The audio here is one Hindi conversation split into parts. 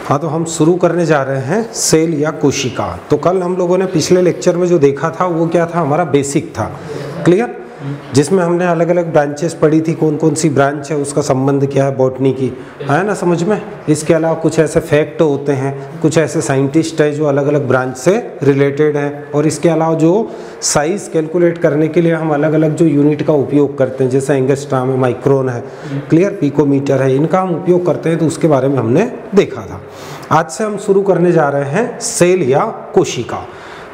हाँ, तो हम शुरू करने जा रहे हैं सेल या कोशिका। तो कल हम लोगों ने पिछले लेक्चर में जो देखा था वो क्या था, हमारा बेसिक था, क्लियर, जिसमें हमने अलग अलग ब्रांचेस पढ़ी थी, कौन कौन सी ब्रांच है, उसका संबंध क्या है बॉटनी की, है ना समझ में। इसके अलावा कुछ ऐसे फैक्ट होते हैं, कुछ ऐसे साइंटिस्ट है जो अलग अलग ब्रांच से रिलेटेड हैं, और इसके अलावा जो साइज़ कैलकुलेट करने के लिए हम अलग अलग जो यूनिट का उपयोग करते हैं, जैसे एंगस्ट्राम है, माइक्रोन है, क्लियर, पिकोमीटर है, इनका हम उपयोग करते हैं, तो उसके बारे में हमने देखा था। आज से हम शुरू करने जा रहे हैं सेल या कोशिका।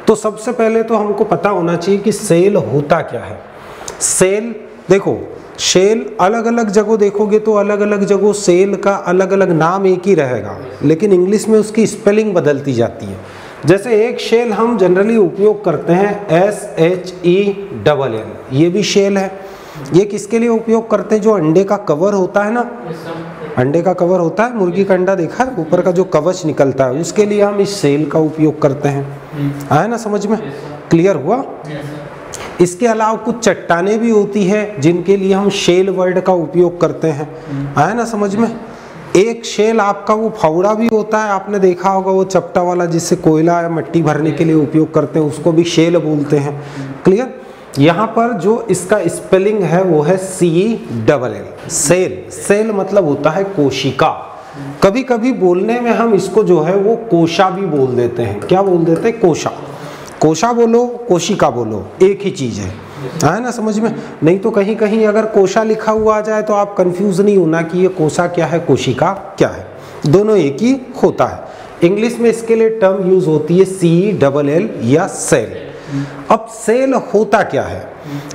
तो सबसे पहले तो हमको पता होना चाहिए कि सेल होता क्या है। सेल, देखो सेल अलग अलग जगह देखोगे तो अलग अलग जगह सेल का अलग अलग नाम एक ही रहेगा, लेकिन इंग्लिश में उसकी स्पेलिंग बदलती जाती है। जैसे एक शेल हम जनरली उपयोग करते हैं SHELL, ये भी शेल है। ये किसके लिए उपयोग करते हैं? जो अंडे का कवर होता है ना, अंडे का कवर होता है, मुर्गी का अंडा देखा है, ऊपर का जो कवच निकलता है, उसके लिए हम इस सेल का उपयोग करते हैं। आया ना समझ में, क्लियर हुआ। इसके अलावा कुछ चट्टानें भी होती है जिनके लिए हम शेल वर्ड का उपयोग करते हैं। आया ना समझ में। एक शेल आपका वो फावड़ा भी होता है, आपने देखा होगा, वो चपटा वाला जिससे कोयला या मिट्टी भरने के लिए उपयोग करते हैं, उसको भी शेल बोलते हैं, क्लियर। यहाँ पर जो इसका स्पेलिंग है वो है CELL, सेल। सेल मतलब होता है कोशिका। कभी कभी बोलने में हम इसको जो है वो कोशा भी बोल देते हैं। क्या बोल देते हैं? कोशा। कोशा बोलो, कोशिका बोलो, एक ही चीज़ है ना समझ में। नहीं तो कहीं कहीं अगर कोशा लिखा हुआ आ जाए तो आप कंफ्यूज नहीं होना कि ये कोशा क्या है, कोशिका क्या है, दोनों एक ही होता है। इंग्लिश में इसके लिए टर्म यूज होती है CELL या सेल। अब सेल होता क्या है?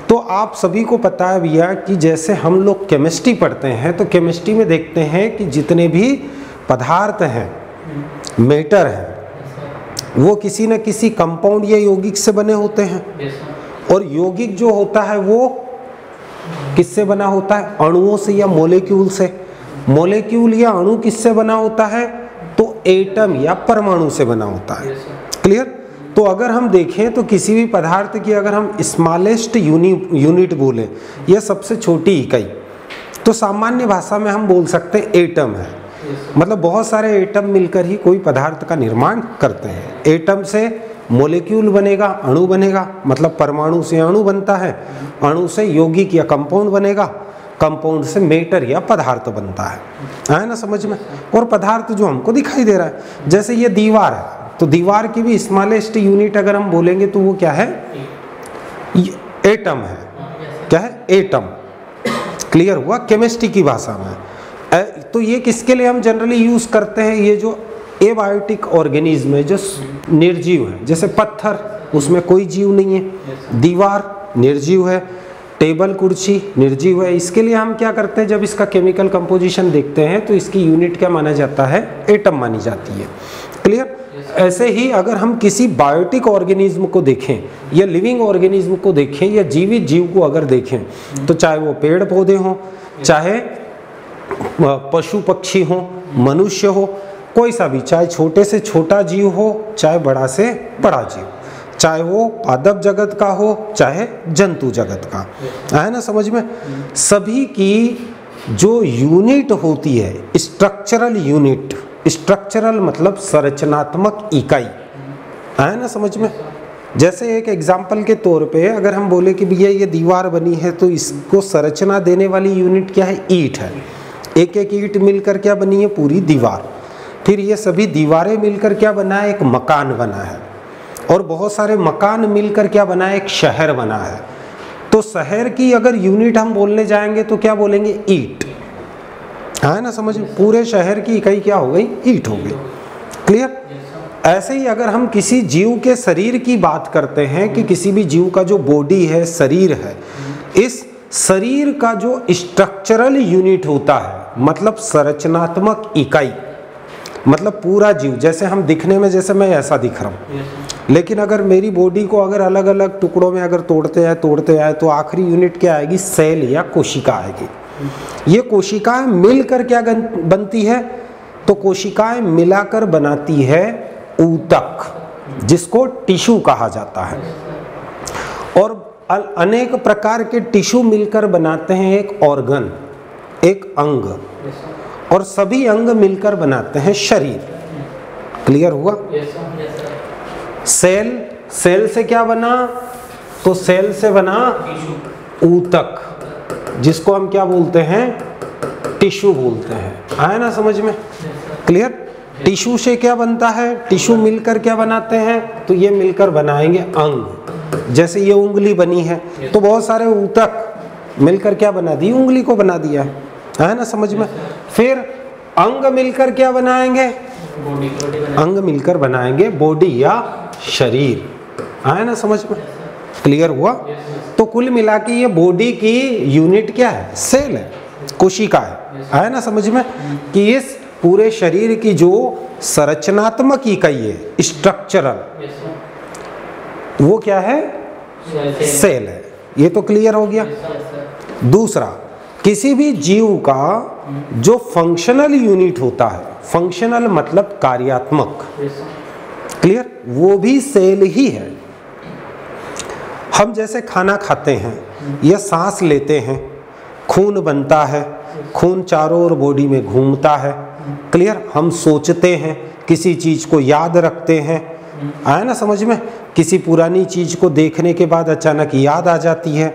तो आप सभी को पता है भैया कि जैसे हम लोग केमिस्ट्री पढ़ते हैं तो केमिस्ट्री में देखते हैं कि जितने भी पदार्थ हैं, मैटर हैं, वो किसी न किसी कंपाउंड या यौगिक से बने होते हैं। और यौगिक जो होता है वो किससे बना होता है? अणुओं से या मॉलिक्यूल से। मॉलिक्यूल या अणु किससे बना होता है? तो एटम या परमाणु से बना होता है, क्लियर। तो अगर हम देखें तो किसी भी पदार्थ की अगर हम स्मॉलेस्ट यूनिट बोले या सबसे छोटी इकाई, तो सामान्य भाषा में हम बोल सकते हैं एटम है। मतलब बहुत सारे एटम मिलकर ही कोई पदार्थ का निर्माण करते हैं। एटम से मॉलिक्यूल बनेगा, अणु बनेगा, मतलब परमाणु से अणु बनता है, अणु से यौगिक या कंपाउंड बनेगा, कंपाउंड से मैटर या पदार्थ बनता है ना समझ में। और पदार्थ जो हमको दिखाई दे रहा है, जैसे ये दीवार है, तो दीवार की भी स्मॉलेस्ट यूनिट अगर हम बोलेंगे तो वो क्या है? एटम है। क्या है? एटम, क्लियर हुआ केमिस्ट्री की भाषा में। तो ये किसके लिए हम जनरली यूज करते हैं? ये जो एबायोटिक ऑर्गेनिज्म है, जो निर्जीव है, जैसे पत्थर, उसमें कोई जीव नहीं है, दीवार निर्जीव है, टेबल कुर्सी निर्जीव है। इसके लिए हम क्या करते हैं? जब इसका केमिकल कंपोजिशन देखते हैं तो इसकी यूनिट क्या माना जाता है? एटम मानी जाती है, क्लियर। ऐसे ही अगर हम किसी बायोटिक ऑर्गेनिज्म को देखें या लिविंग ऑर्गेनिज्म को देखें या जीवित जीव को अगर देखें, तो चाहे वो पेड़ पौधे हों, चाहे पशु पक्षी हो, मनुष्य हो, कोई सा भी, चाहे छोटे से छोटा जीव हो, चाहे बड़ा से बड़ा जीव, चाहे वो पादप जगत का हो, चाहे जंतु जगत का, है ना समझ में। सभी की जो यूनिट होती है, स्ट्रक्चरल यूनिट, स्ट्रक्चरल मतलब संरचनात्मक इकाई, है ना समझ में। जैसे एक एग्जाम्पल के तौर पे अगर हम बोले कि भैया ये दीवार बनी है, तो इसको संरचना देने वाली यूनिट क्या है? ईंट है। एक एक ईंट मिलकर क्या बनी है? पूरी दीवार। फिर ये सभी दीवारें मिलकर क्या बना है? एक मकान बना है। और बहुत सारे मकान मिलकर क्या बना है? एक शहर बना है। तो शहर की अगर यूनिट हम बोलने जाएंगे तो क्या बोलेंगे? ईंट, है ना समझ। पूरे शहर की इकाई क्या हो गई? ईंट हो गई, क्लियर। ऐसे ही अगर हम किसी जीव के शरीर की बात करते हैं कि किसी भी जीव का जो बॉडी है, शरीर है, इस शरीर का जो स्ट्रक्चरल यूनिट होता है, मतलब संरचनात्मक इकाई, मतलब पूरा जीव, जैसे हम दिखने में, जैसे मैं ऐसा दिख रहा हूँ, लेकिन अगर मेरी बॉडी को अगर अलग अलग टुकड़ों में अगर तोड़ते आए तो आखिरी यूनिट क्या आएगी? सेल या कोशिका आएगी। ये कोशिकाएं मिलकर क्या बनती है? तो कोशिकाएं मिलाकर बनाती है ऊतक, जिसको टिश्यू कहा जाता है। और अनेक प्रकार के टिश्यू मिलकर बनाते हैं एक ऑर्गन, एक अंग, और सभी अंग मिलकर बनाते हैं शरीर। क्लियर हुआ? सेल, सेल से क्या बना? तो सेल से बना ऊतक, जिसको हम क्या बोलते हैं? टिश्यू बोलते हैं। आया ना समझ में? क्लियर? टिश्यू से क्या बनता है? टिश्यू मिलकर क्या बनाते हैं? तो ये मिलकर बनाएंगे अंग। जैसे ये उंगली बनी है तो बहुत सारे ऊतक मिलकर क्या बना दी? उंगली को बना दिया है। आया ना समझ में? फिर अंग मिलकर क्या बनाएंगे? अंग मिलकर बनाएंगे बॉडी या शरीर। आया ना समझ में? क्लियर हुआ? तो कुल मिला के ये बॉडी की यूनिट क्या है? सेल है, कोशिका है। आया ना समझ में? कि इस पूरे शरीर की जो संरचनात्मक इकाई है, स्ट्रक्चरल, वो क्या है? सेल है। ये तो क्लियर हो गया। दूसरा, किसी भी जीव का जो फंक्शनल यूनिट होता है, फंक्शनल मतलब कार्यात्मक, क्लियर, वो भी सेल ही है। हम जैसे खाना खाते हैं या सांस लेते हैं, खून बनता है, खून चारों ओर बॉडी में घूमता है, क्लियर। हम सोचते हैं, किसी चीज को याद रखते हैं। आया ना समझ में? किसी पुरानी चीज को देखने के बाद अचानक याद आ जाती है।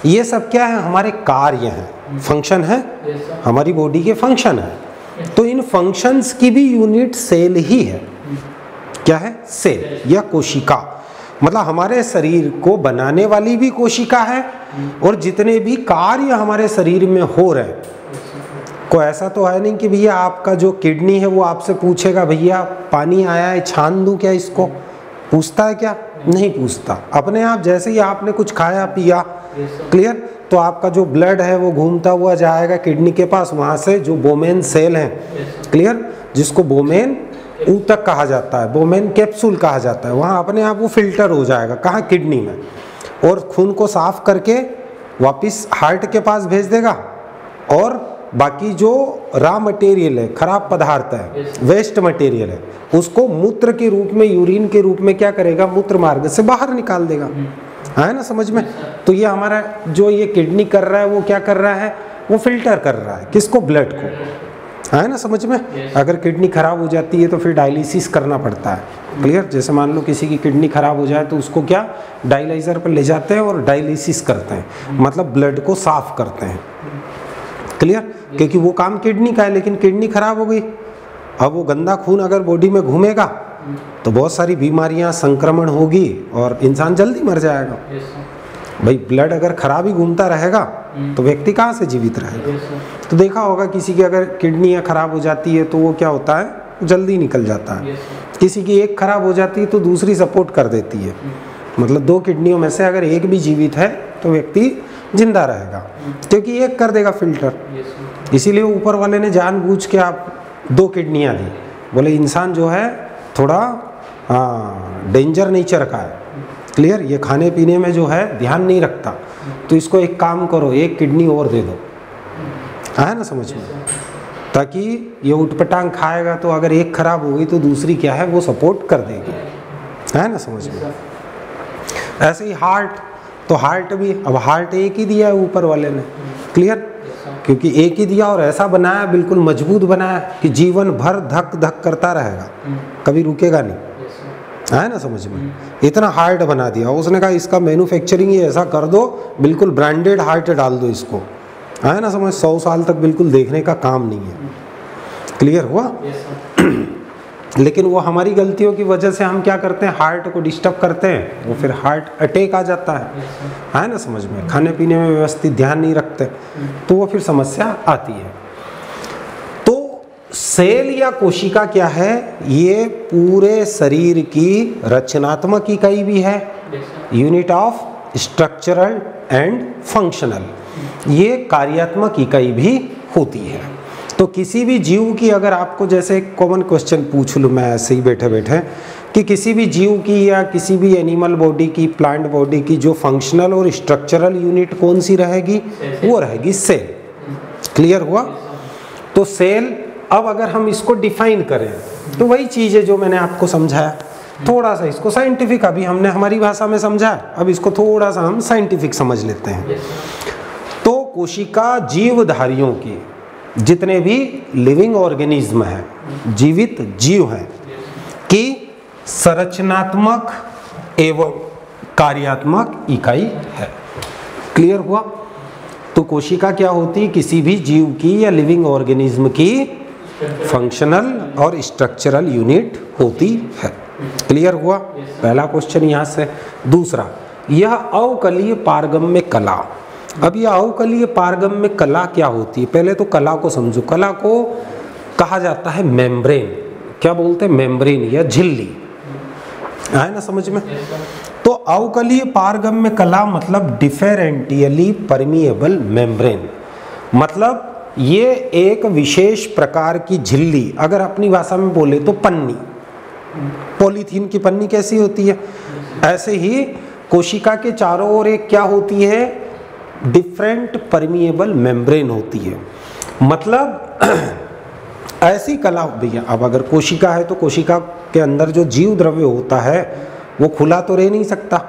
ये सब क्या है? हमारे कार्य हैं, फंक्शन है, हमारी बॉडी के फंक्शन है। तो इन फंक्शंस की भी यूनिट सेल ही है। क्या है? सेल या कोशिका। मतलब हमारे शरीर को बनाने वाली भी कोशिका है, और जितने भी कार्य हमारे शरीर में हो रहे हैं, कोई ऐसा तो है नहीं कि भैया आपका जो किडनी है वो आपसे पूछेगा भैया पानी आया है छान दूं क्या इसको? पूछता है क्या? नहीं पूछता। अपने आप जैसे ही आपने कुछ खाया पिया, क्लियर, तो आपका जो ब्लड है वो घूमता हुआ जाएगा किडनी के पास, वहाँ से जो बोमेन सेल हैं, क्लियर, जिसको बोमेन ऊतक कहा जाता है, बोमेन कैप्सूल कहा जाता है, वहाँ अपने आप वो फिल्टर हो जाएगा। कहाँ? किडनी में। और खून को साफ करके वापस हार्ट के पास भेज देगा, और बाकी जो रॉ मटेरियल है, खराब पदार्थ है, वेस्ट मटेरियल है, उसको मूत्र के रूप में, यूरिन के रूप में क्या करेगा? मूत्र मार्ग से बाहर निकाल देगा। है ना समझ में? तो ये हमारा जो ये किडनी कर रहा है वो क्या कर रहा है? वो फिल्टर कर रहा है। किसको? ब्लड को। है ना समझ में? अगर किडनी खराब हो जाती है तो फिर डायलिसिस करना पड़ता है, क्लियर। जैसे मान लो किसी की किडनी खराब हो जाए तो उसको क्या डायलाइजर पर ले जाते हैं और डायलिसिस करते हैं, मतलब ब्लड को साफ करते हैं, क्लियर। क्योंकि वो काम किडनी का है, लेकिन किडनी खराब हो गई, अब वो गंदा खून अगर बॉडी में घूमेगा तो बहुत सारी बीमारियां, संक्रमण होगी और इंसान जल्दी मर जाएगा। भाई ब्लड अगर खराब ही घूमता रहेगा तो व्यक्ति कहाँ से जीवित रहेगा? तो देखा होगा किसी की अगर किडनी खराब हो जाती है तो वो क्या होता है? जल्दी निकल जाता है। किसी की एक खराब हो जाती है तो दूसरी सपोर्ट कर देती है, मतलब दो किडनियों में से अगर एक भी जीवित है तो व्यक्ति जिंदा रहेगा, क्योंकि एक कर देगा फिल्टर। इसीलिए ऊपर वाले ने जानबूझ के आप दो किडनियाँ दी, बोले इंसान जो है थोड़ा डेंजर नेचर का है, क्लियर, ये खाने पीने में जो है ध्यान नहीं रखता, तो इसको एक काम करो, एक किडनी और दे दो। है ना समझ में? ताकि ये उठपटांग खाएगा तो अगर एक खराब हो गई तो दूसरी क्या है? वो सपोर्ट कर देगी। है ना समझ में? ऐसे ही हार्ट, तो हार्ट भी, अब हार्ट एक ही दिया है ऊपर वाले ने, क्लियर, क्योंकि एक ही दिया और ऐसा बनाया, बिल्कुल मजबूत बनाया कि जीवन भर धक धक करता रहेगा, कभी रुकेगा नहीं। है ना समझ में? इतना हार्ट बना दिया उसने, कहा इसका मैन्युफैक्चरिंग ही ऐसा कर दो, बिल्कुल ब्रांडेड हार्ट डाल दो इसको। है ना समझ? 100 साल तक बिल्कुल देखने का काम नहीं है। क्लियर हुआ? लेकिन वो हमारी गलतियों की वजह से हम क्या करते हैं? हार्ट को डिस्टर्ब करते हैं, वो फिर हार्ट अटैक आ जाता है। है ना समझ में? खाने पीने में व्यवस्थित ध्यान नहीं रखते तो वो फिर समस्या आती है। तो सेल या कोशिका क्या है? ये पूरे शरीर की रचनात्मक इकाई भी है, unit of structural and functional, ये कार्यात्मक इकाई भी होती है। तो किसी भी जीव की, अगर आपको जैसे एक कॉमन क्वेश्चन पूछ लूँ मैं ऐसे ही बैठे बैठे, कि किसी भी जीव की या किसी भी एनिमल बॉडी की, प्लांट बॉडी की जो फंक्शनल और स्ट्रक्चरल यूनिट कौन सी रहेगी? वो रहेगी सेल। क्लियर हुआ? तो सेल, अब अगर हम इसको डिफाइन करें तो वही चीज़ है जो मैंने आपको समझाया, थोड़ा सा इसको साइंटिफिक, अभी हमने हमारी भाषा में समझा, अब इसको थोड़ा सा हम साइंटिफिक समझ लेते हैं। तो कोशिका जीवधारियों की, जितने भी लिविंग ऑर्गेनिज्म हैं, जीवित जीव हैं, की संरचनात्मक एवं कार्यात्मक इकाई है। क्लियर हुआ? तो कोशिका क्या होती है? किसी भी जीव की या लिविंग ऑर्गेनिज्म की फंक्शनल और स्ट्रक्चरल यूनिट होती है। क्लियर हुआ? पहला क्वेश्चन यहाँ से। दूसरा, यह अवकलीय पारगम्य कला। अब यह अवकलीय पारगम्य कला क्या होती है? पहले तो कला को समझो। कला को कहा जाता है मेम्ब्रेन। क्या बोलते हैं? मेम्ब्रेन या झिल्ली। आए ना समझ में? तो अवकलीय पारगम्य कला मतलब डिफरेंटियली परमिएबल मेम्ब्रेन, मतलब ये एक विशेष प्रकार की झिल्ली। अगर अपनी भाषा में बोले तो पन्नी, पॉलीथीन की पन्नी कैसी होती है, ऐसे ही कोशिका के चारों ओर एक क्या होती है? डिफरेंट परमिएबल मेम्ब्रेन होती है। मतलब ऐसी कला भैया, अब अगर कोशिका है तो कोशिका के अंदर जो जीव द्रव्य होता है वो खुला तो रह नहीं सकता।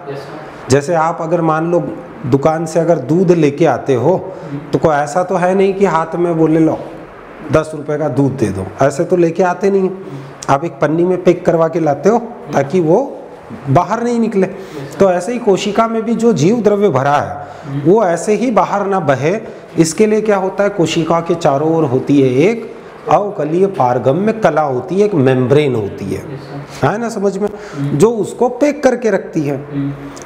जैसे आप अगर मान लो दुकान से अगर दूध लेके आते हो तो कोई ऐसा तो है नहीं कि हाथ में बोले लो 10 रुपए का दूध दे दो, ऐसे तो लेके आते नहीं। आप एक पन्नी में पैक करवा के लाते हो ताकि वो बाहर नहीं निकले। तो ऐसे ही कोशिका में भी जो जीव द्रव्य भरा है वो ऐसे ही बाहर ना बहे, इसके लिए क्या होता है? कोशिका के चारों ओर होती है एक अवकलीय पारगम्य कला होती है, एक मेम्ब्रेन होती है ना समझ में, जो उसको पैक करके रखती है।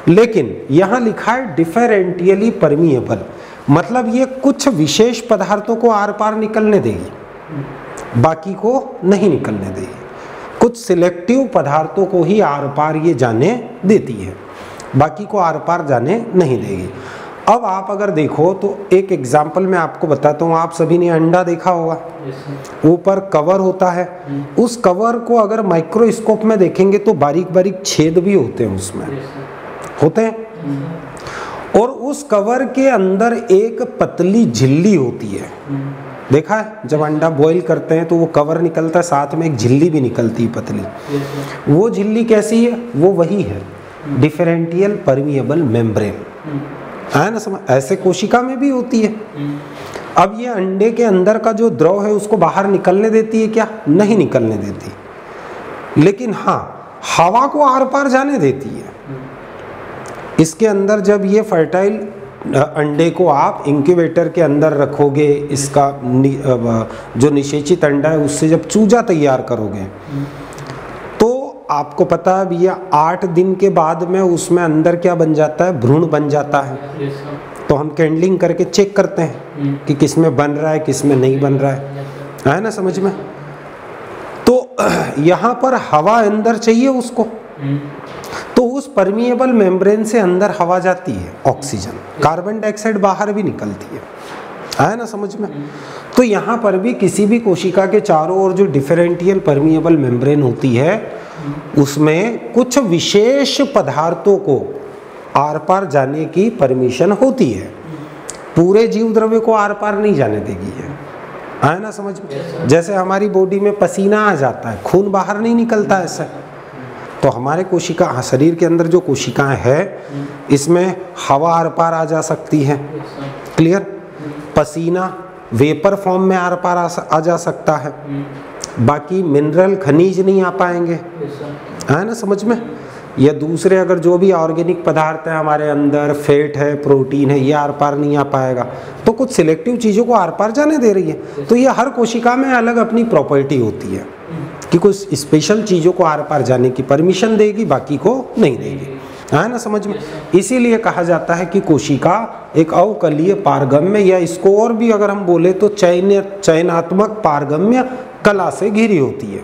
लेकिन यहाँ लिखा है डिफरेंटियली परमिएबल, मतलब ये कुछ विशेष पदार्थों को आर पार निकलने देगी, बाकी को नहीं निकलने देगी। कुछ सिलेक्टिव पदार्थों को ही आर पार ये जाने देती है, बाकी को आर पार जाने नहीं देगी। अब आप अगर देखो तो एक एग्जाम्पल मैं आपको बताता हूँ। आप सभी ने अंडा देखा होगा, ऊपर कवर होता है, उस कवर को अगर माइक्रोस्कोप में देखेंगे तो बारीक बारीक छेद भी होते हैं, उसमें होते हैं। और उस कवर के अंदर एक पतली झिल्ली होती है। देखा है, जब अंडा बॉईल करते हैं तो वो कवर निकलता है, साथ में एक झिल्ली भी निकलती है पतली। वो झिल्ली कैसी है? वो वही है डिफरेंटियल परमिएबल मेम्ब्रेन, है ना समझ? ऐसे कोशिका में भी होती है। अब ये अंडे के अंदर का जो द्रव है उसको बाहर निकलने देती है क्या? नहीं निकलने देती, लेकिन हाँ हवा को आर पार जाने देती है। इसके अंदर जब ये फर्टाइल अंडे को आप इंक्यूबेटर के अंदर रखोगे, इसका जो निषेचित अंडा है उससे जब चूजा तैयार करोगे तो आपको पता है भैया 8 दिन के बाद में उसमें अंदर क्या बन जाता है? भ्रूण बन जाता है। तो हम कैंडलिंग करके चेक करते हैं कि किस में बन रहा है, किस में नहीं बन रहा है ना समझ में? तो यहाँ पर हवा अंदर चाहिए उसको, तो उस परमिएबल मेम्ब्रेन से अंदर हवा जाती है, ऑक्सीजन, कार्बन डाइऑक्साइड बाहर भी निकलती है ना समझ में? तो यहाँ पर भी किसी भी कोशिका के चारों ओर जो डिफरेंटियल परमिएबल मेम्ब्रेन होती है उसमें कुछ विशेष पदार्थों को आर पार जाने की परमिशन होती है। पूरे जीव द्रव्य को आर पार नहीं जाने देगी है ना समझ में? जैसे हमारी बॉडी में पसीना आ जाता है, खून बाहर नहीं निकलता ऐसे, तो हमारे कोशिका शरीर के अंदर जो कोशिकाएं हैं इसमें हवा आर पार आ जा सकती है। क्लियर? पसीना वेपर फॉर्म में आर पार आ जा सकता है, बाकी मिनरल खनिज नहीं आ पाएंगे, है ना समझ में? या दूसरे अगर जो भी ऑर्गेनिक पदार्थ है हमारे अंदर, फैट है, प्रोटीन है, ये आर पार नहीं आ पाएगा। तो कुछ सिलेक्टिव चीज़ों को आर पार जाने दे रही है। तो ये हर कोशिका में अलग अपनी प्रॉपर्टी होती है कि कुछ स्पेशल चीज़ों को आर पार जाने की परमिशन देगी, बाकी को नहीं देगी, है ना समझ में? इसीलिए कहा जाता है कि कोशिका एक अवकलीय पारगम्य, या इसको और भी अगर हम बोले तो चयनात्मक पारगम्य कला से घिरी होती है,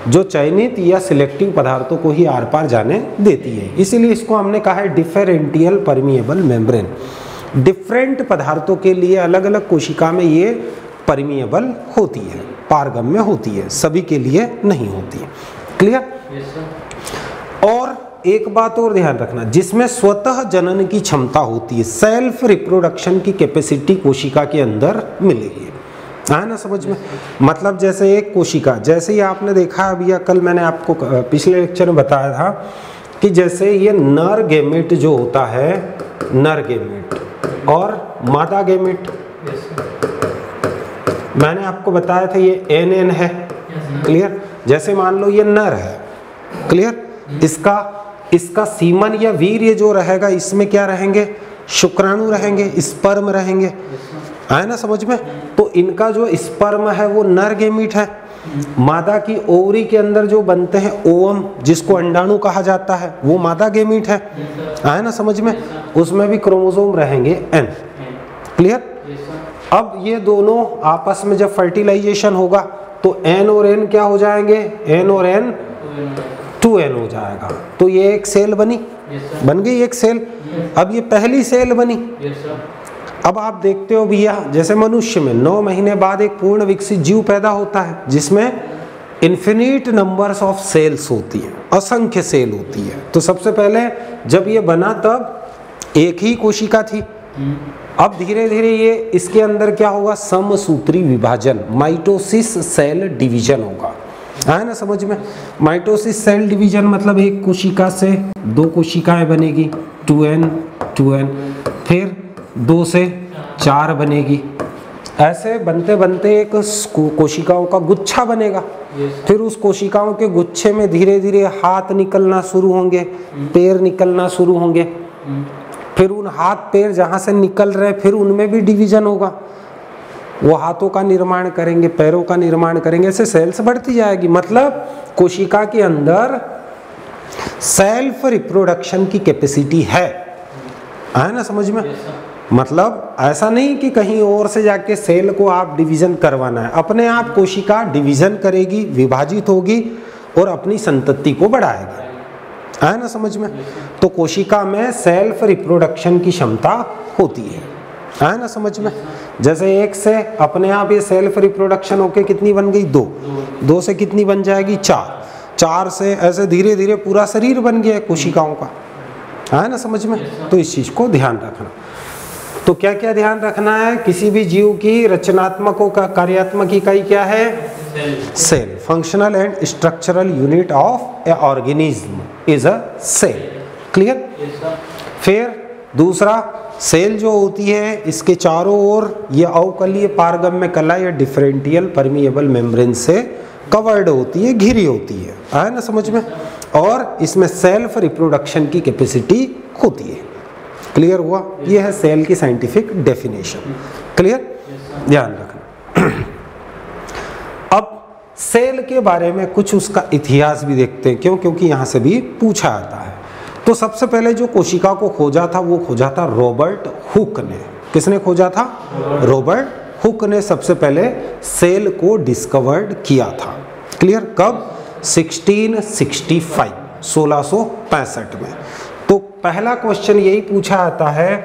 जो चयनित या सिलेक्टिव पदार्थों को ही आर पार जाने देती है। इसीलिए इसको हमने कहा है डिफरेंटियल परमिएबल मेम्ब्रेन। डिफरेंट पदार्थों के लिए अलग अलग कोशिका में ये परमिएबल होती है, पारगम्य होती है, सभी के लिए नहीं होती है। क्लियर? और एक बात और ध्यान रखना, जिसमें स्वतः जनन की क्षमता होती है, सेल्फ रिप्रोडक्शन की कैपेसिटी कोशिका के अंदर मिलेगी, है ना समझ में? मतलब जैसे एक कोशिका, जैसे ही आपने देखा अभी या कल मैंने आपको पिछले लेक्चर में बताया था कि जैसे ये नर गैमेट जो होता है, नर गैमेट और मादा गैमेट, मैंने आपको बताया था ये NN है। क्लियर? जैसे मान लो ये नर है क्लियर। इसका सीमन या वीर्य जो रहेगा इसमें क्या रहेंगे, शुक्राणु रहेंगे, स्पर्म रहेंगे, आए ना समझ में। तो इनका जो स्पर्म है वो नर गेमीट है। मादा की ओवरी के अंदर जो बनते हैं ओवम, जिसको अंडाणु कहा जाता है, वो मादा गेमीट है, आए ना समझ में। उसमें भी क्रोमोसोम रहेंगे n, क्लियर। अब ये दोनों आपस में जब फर्टिलाइजेशन होगा तो n और n क्या हो जाएंगे, n और n 2n हो जाएगा। तो ये एक सेल बनी, बन गई एक सेल। अब ये पहली सेल बनी। अब आप देखते हो भैया, जैसे मनुष्य में 9 महीने बाद एक पूर्ण विकसित जीव पैदा होता है जिसमें इन्फिनिट नंबर्स ऑफ सेल्स होती है, असंख्य सेल होती है। तो सबसे पहले जब ये बना तब एक ही कोशिका थी। अब धीरे धीरे ये इसके अंदर क्या होगा, समसूत्री विभाजन, माइटोसिस सेल डिवीजन होगा, है ना समझ में। माइटोसिस सेल डिवीजन मतलब एक कोशिका से 2 कोशिकाएं बनेगी, 2n, फिर 2 से 4 बनेगी। ऐसे बनते बनते एक कोशिकाओं का गुच्छा बनेगा। फिर उस कोशिकाओं के गुच्छे में धीरे धीरे हाथ निकलना शुरू होंगे, पैर निकलना शुरू होंगे। फिर उन हाथ पैर जहाँ से निकल रहे फिर उनमें भी डिवीजन होगा, वो हाथों का निर्माण करेंगे, पैरों का निर्माण करेंगे, ऐसे सेल्स बढ़ती जाएगी। मतलब कोशिका के अंदर सेल्फ रिप्रोडक्शन की कैपेसिटी है ना समझ में। मतलब ऐसा नहीं कि कहीं और से जाके सेल को आप डिवीजन करवाना है, अपने आप कोशिका डिवीजन करेगी, विभाजित होगी और अपनी संतति को बढ़ाएगी, है ना समझ में। तो कोशिका में सेल्फ रिप्रोडक्शन की क्षमता होती है ना समझ में। जैसे एक से अपने आप ये सेल्फ रिप्रोडक्शन होके कितनी बन गई, 2 से कितनी बन जाएगी, 4 से ऐसे धीरे धीरे पूरा शरीर बन गया है कोशिकाओं का, है ना समझ में। तो इस चीज को ध्यान रखना। तो क्या क्या ध्यान रखना है, किसी भी जीव की रचनात्मक का कार्यात्मक इकाई क्या है, cell. Functional and structural unit of a organism is a cell, clear. फिर दूसरा, सेल जो होती है इसके चारों ओर ये अवकलीय पारगम्य कला या डिफरेंटियल परमिएबल मेम्ब्रेन से कवर्ड होती है, घिरी होती है ना समझ में। और इसमें सेल्फ रिप्रोडक्शन की कैपेसिटी होती है, क्लियर हुआ। ये है सेल की साइंटिफिक डेफिनेशन, क्लियर, ध्यान रखना। अब सेल के बारे में कुछ उसका इतिहास भी देखते हैं, क्यों, क्योंकि यहाँ से भी पूछा जाता है। तो सबसे पहले जो कोशिका को खोजा था वो खोजा था रॉबर्ट हुक ने। किसने खोजा था, रॉबर्ट हुक ने सबसे पहले सेल को डिस्कवर्ड किया था, क्लियर। कब, 1665 में। तो पहला क्वेश्चन यही पूछा जाता है,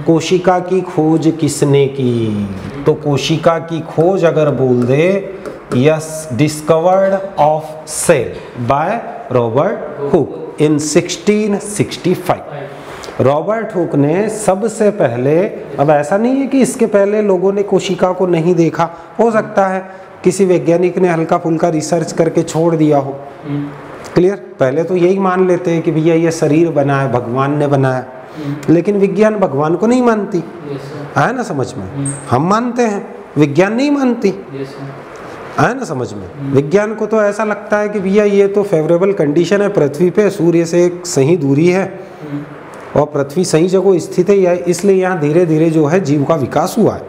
कोशिका की खोज किसने की। तो कोशिका की खोज अगर बोल दे, yes, discovered of cell by Robert Hooke in 1665। Robert Hooke ने सबसे पहले, अब ऐसा नहीं है कि इसके पहले लोगों ने कोशिका को नहीं देखा, हो सकता है किसी वैज्ञानिक ने हल्का फुल्का रिसर्च करके छोड़ दिया हो, क्लियर। पहले तो यही मान लेते हैं कि भैया ये शरीर बना है, भगवान ने बनाया, लेकिन विज्ञान भगवान को नहीं मानती, है ना समझ में। हम मानते हैं, विज्ञान नहीं मानती, है ना समझ में। विज्ञान को तो ऐसा लगता है कि भैया ये तो फेवरेबल कंडीशन है, पृथ्वी पे सूर्य से एक सही दूरी है और पृथ्वी सही जगह स्थित है, इसलिए यहाँ धीरे धीरे जो है जीव का विकास हुआ है।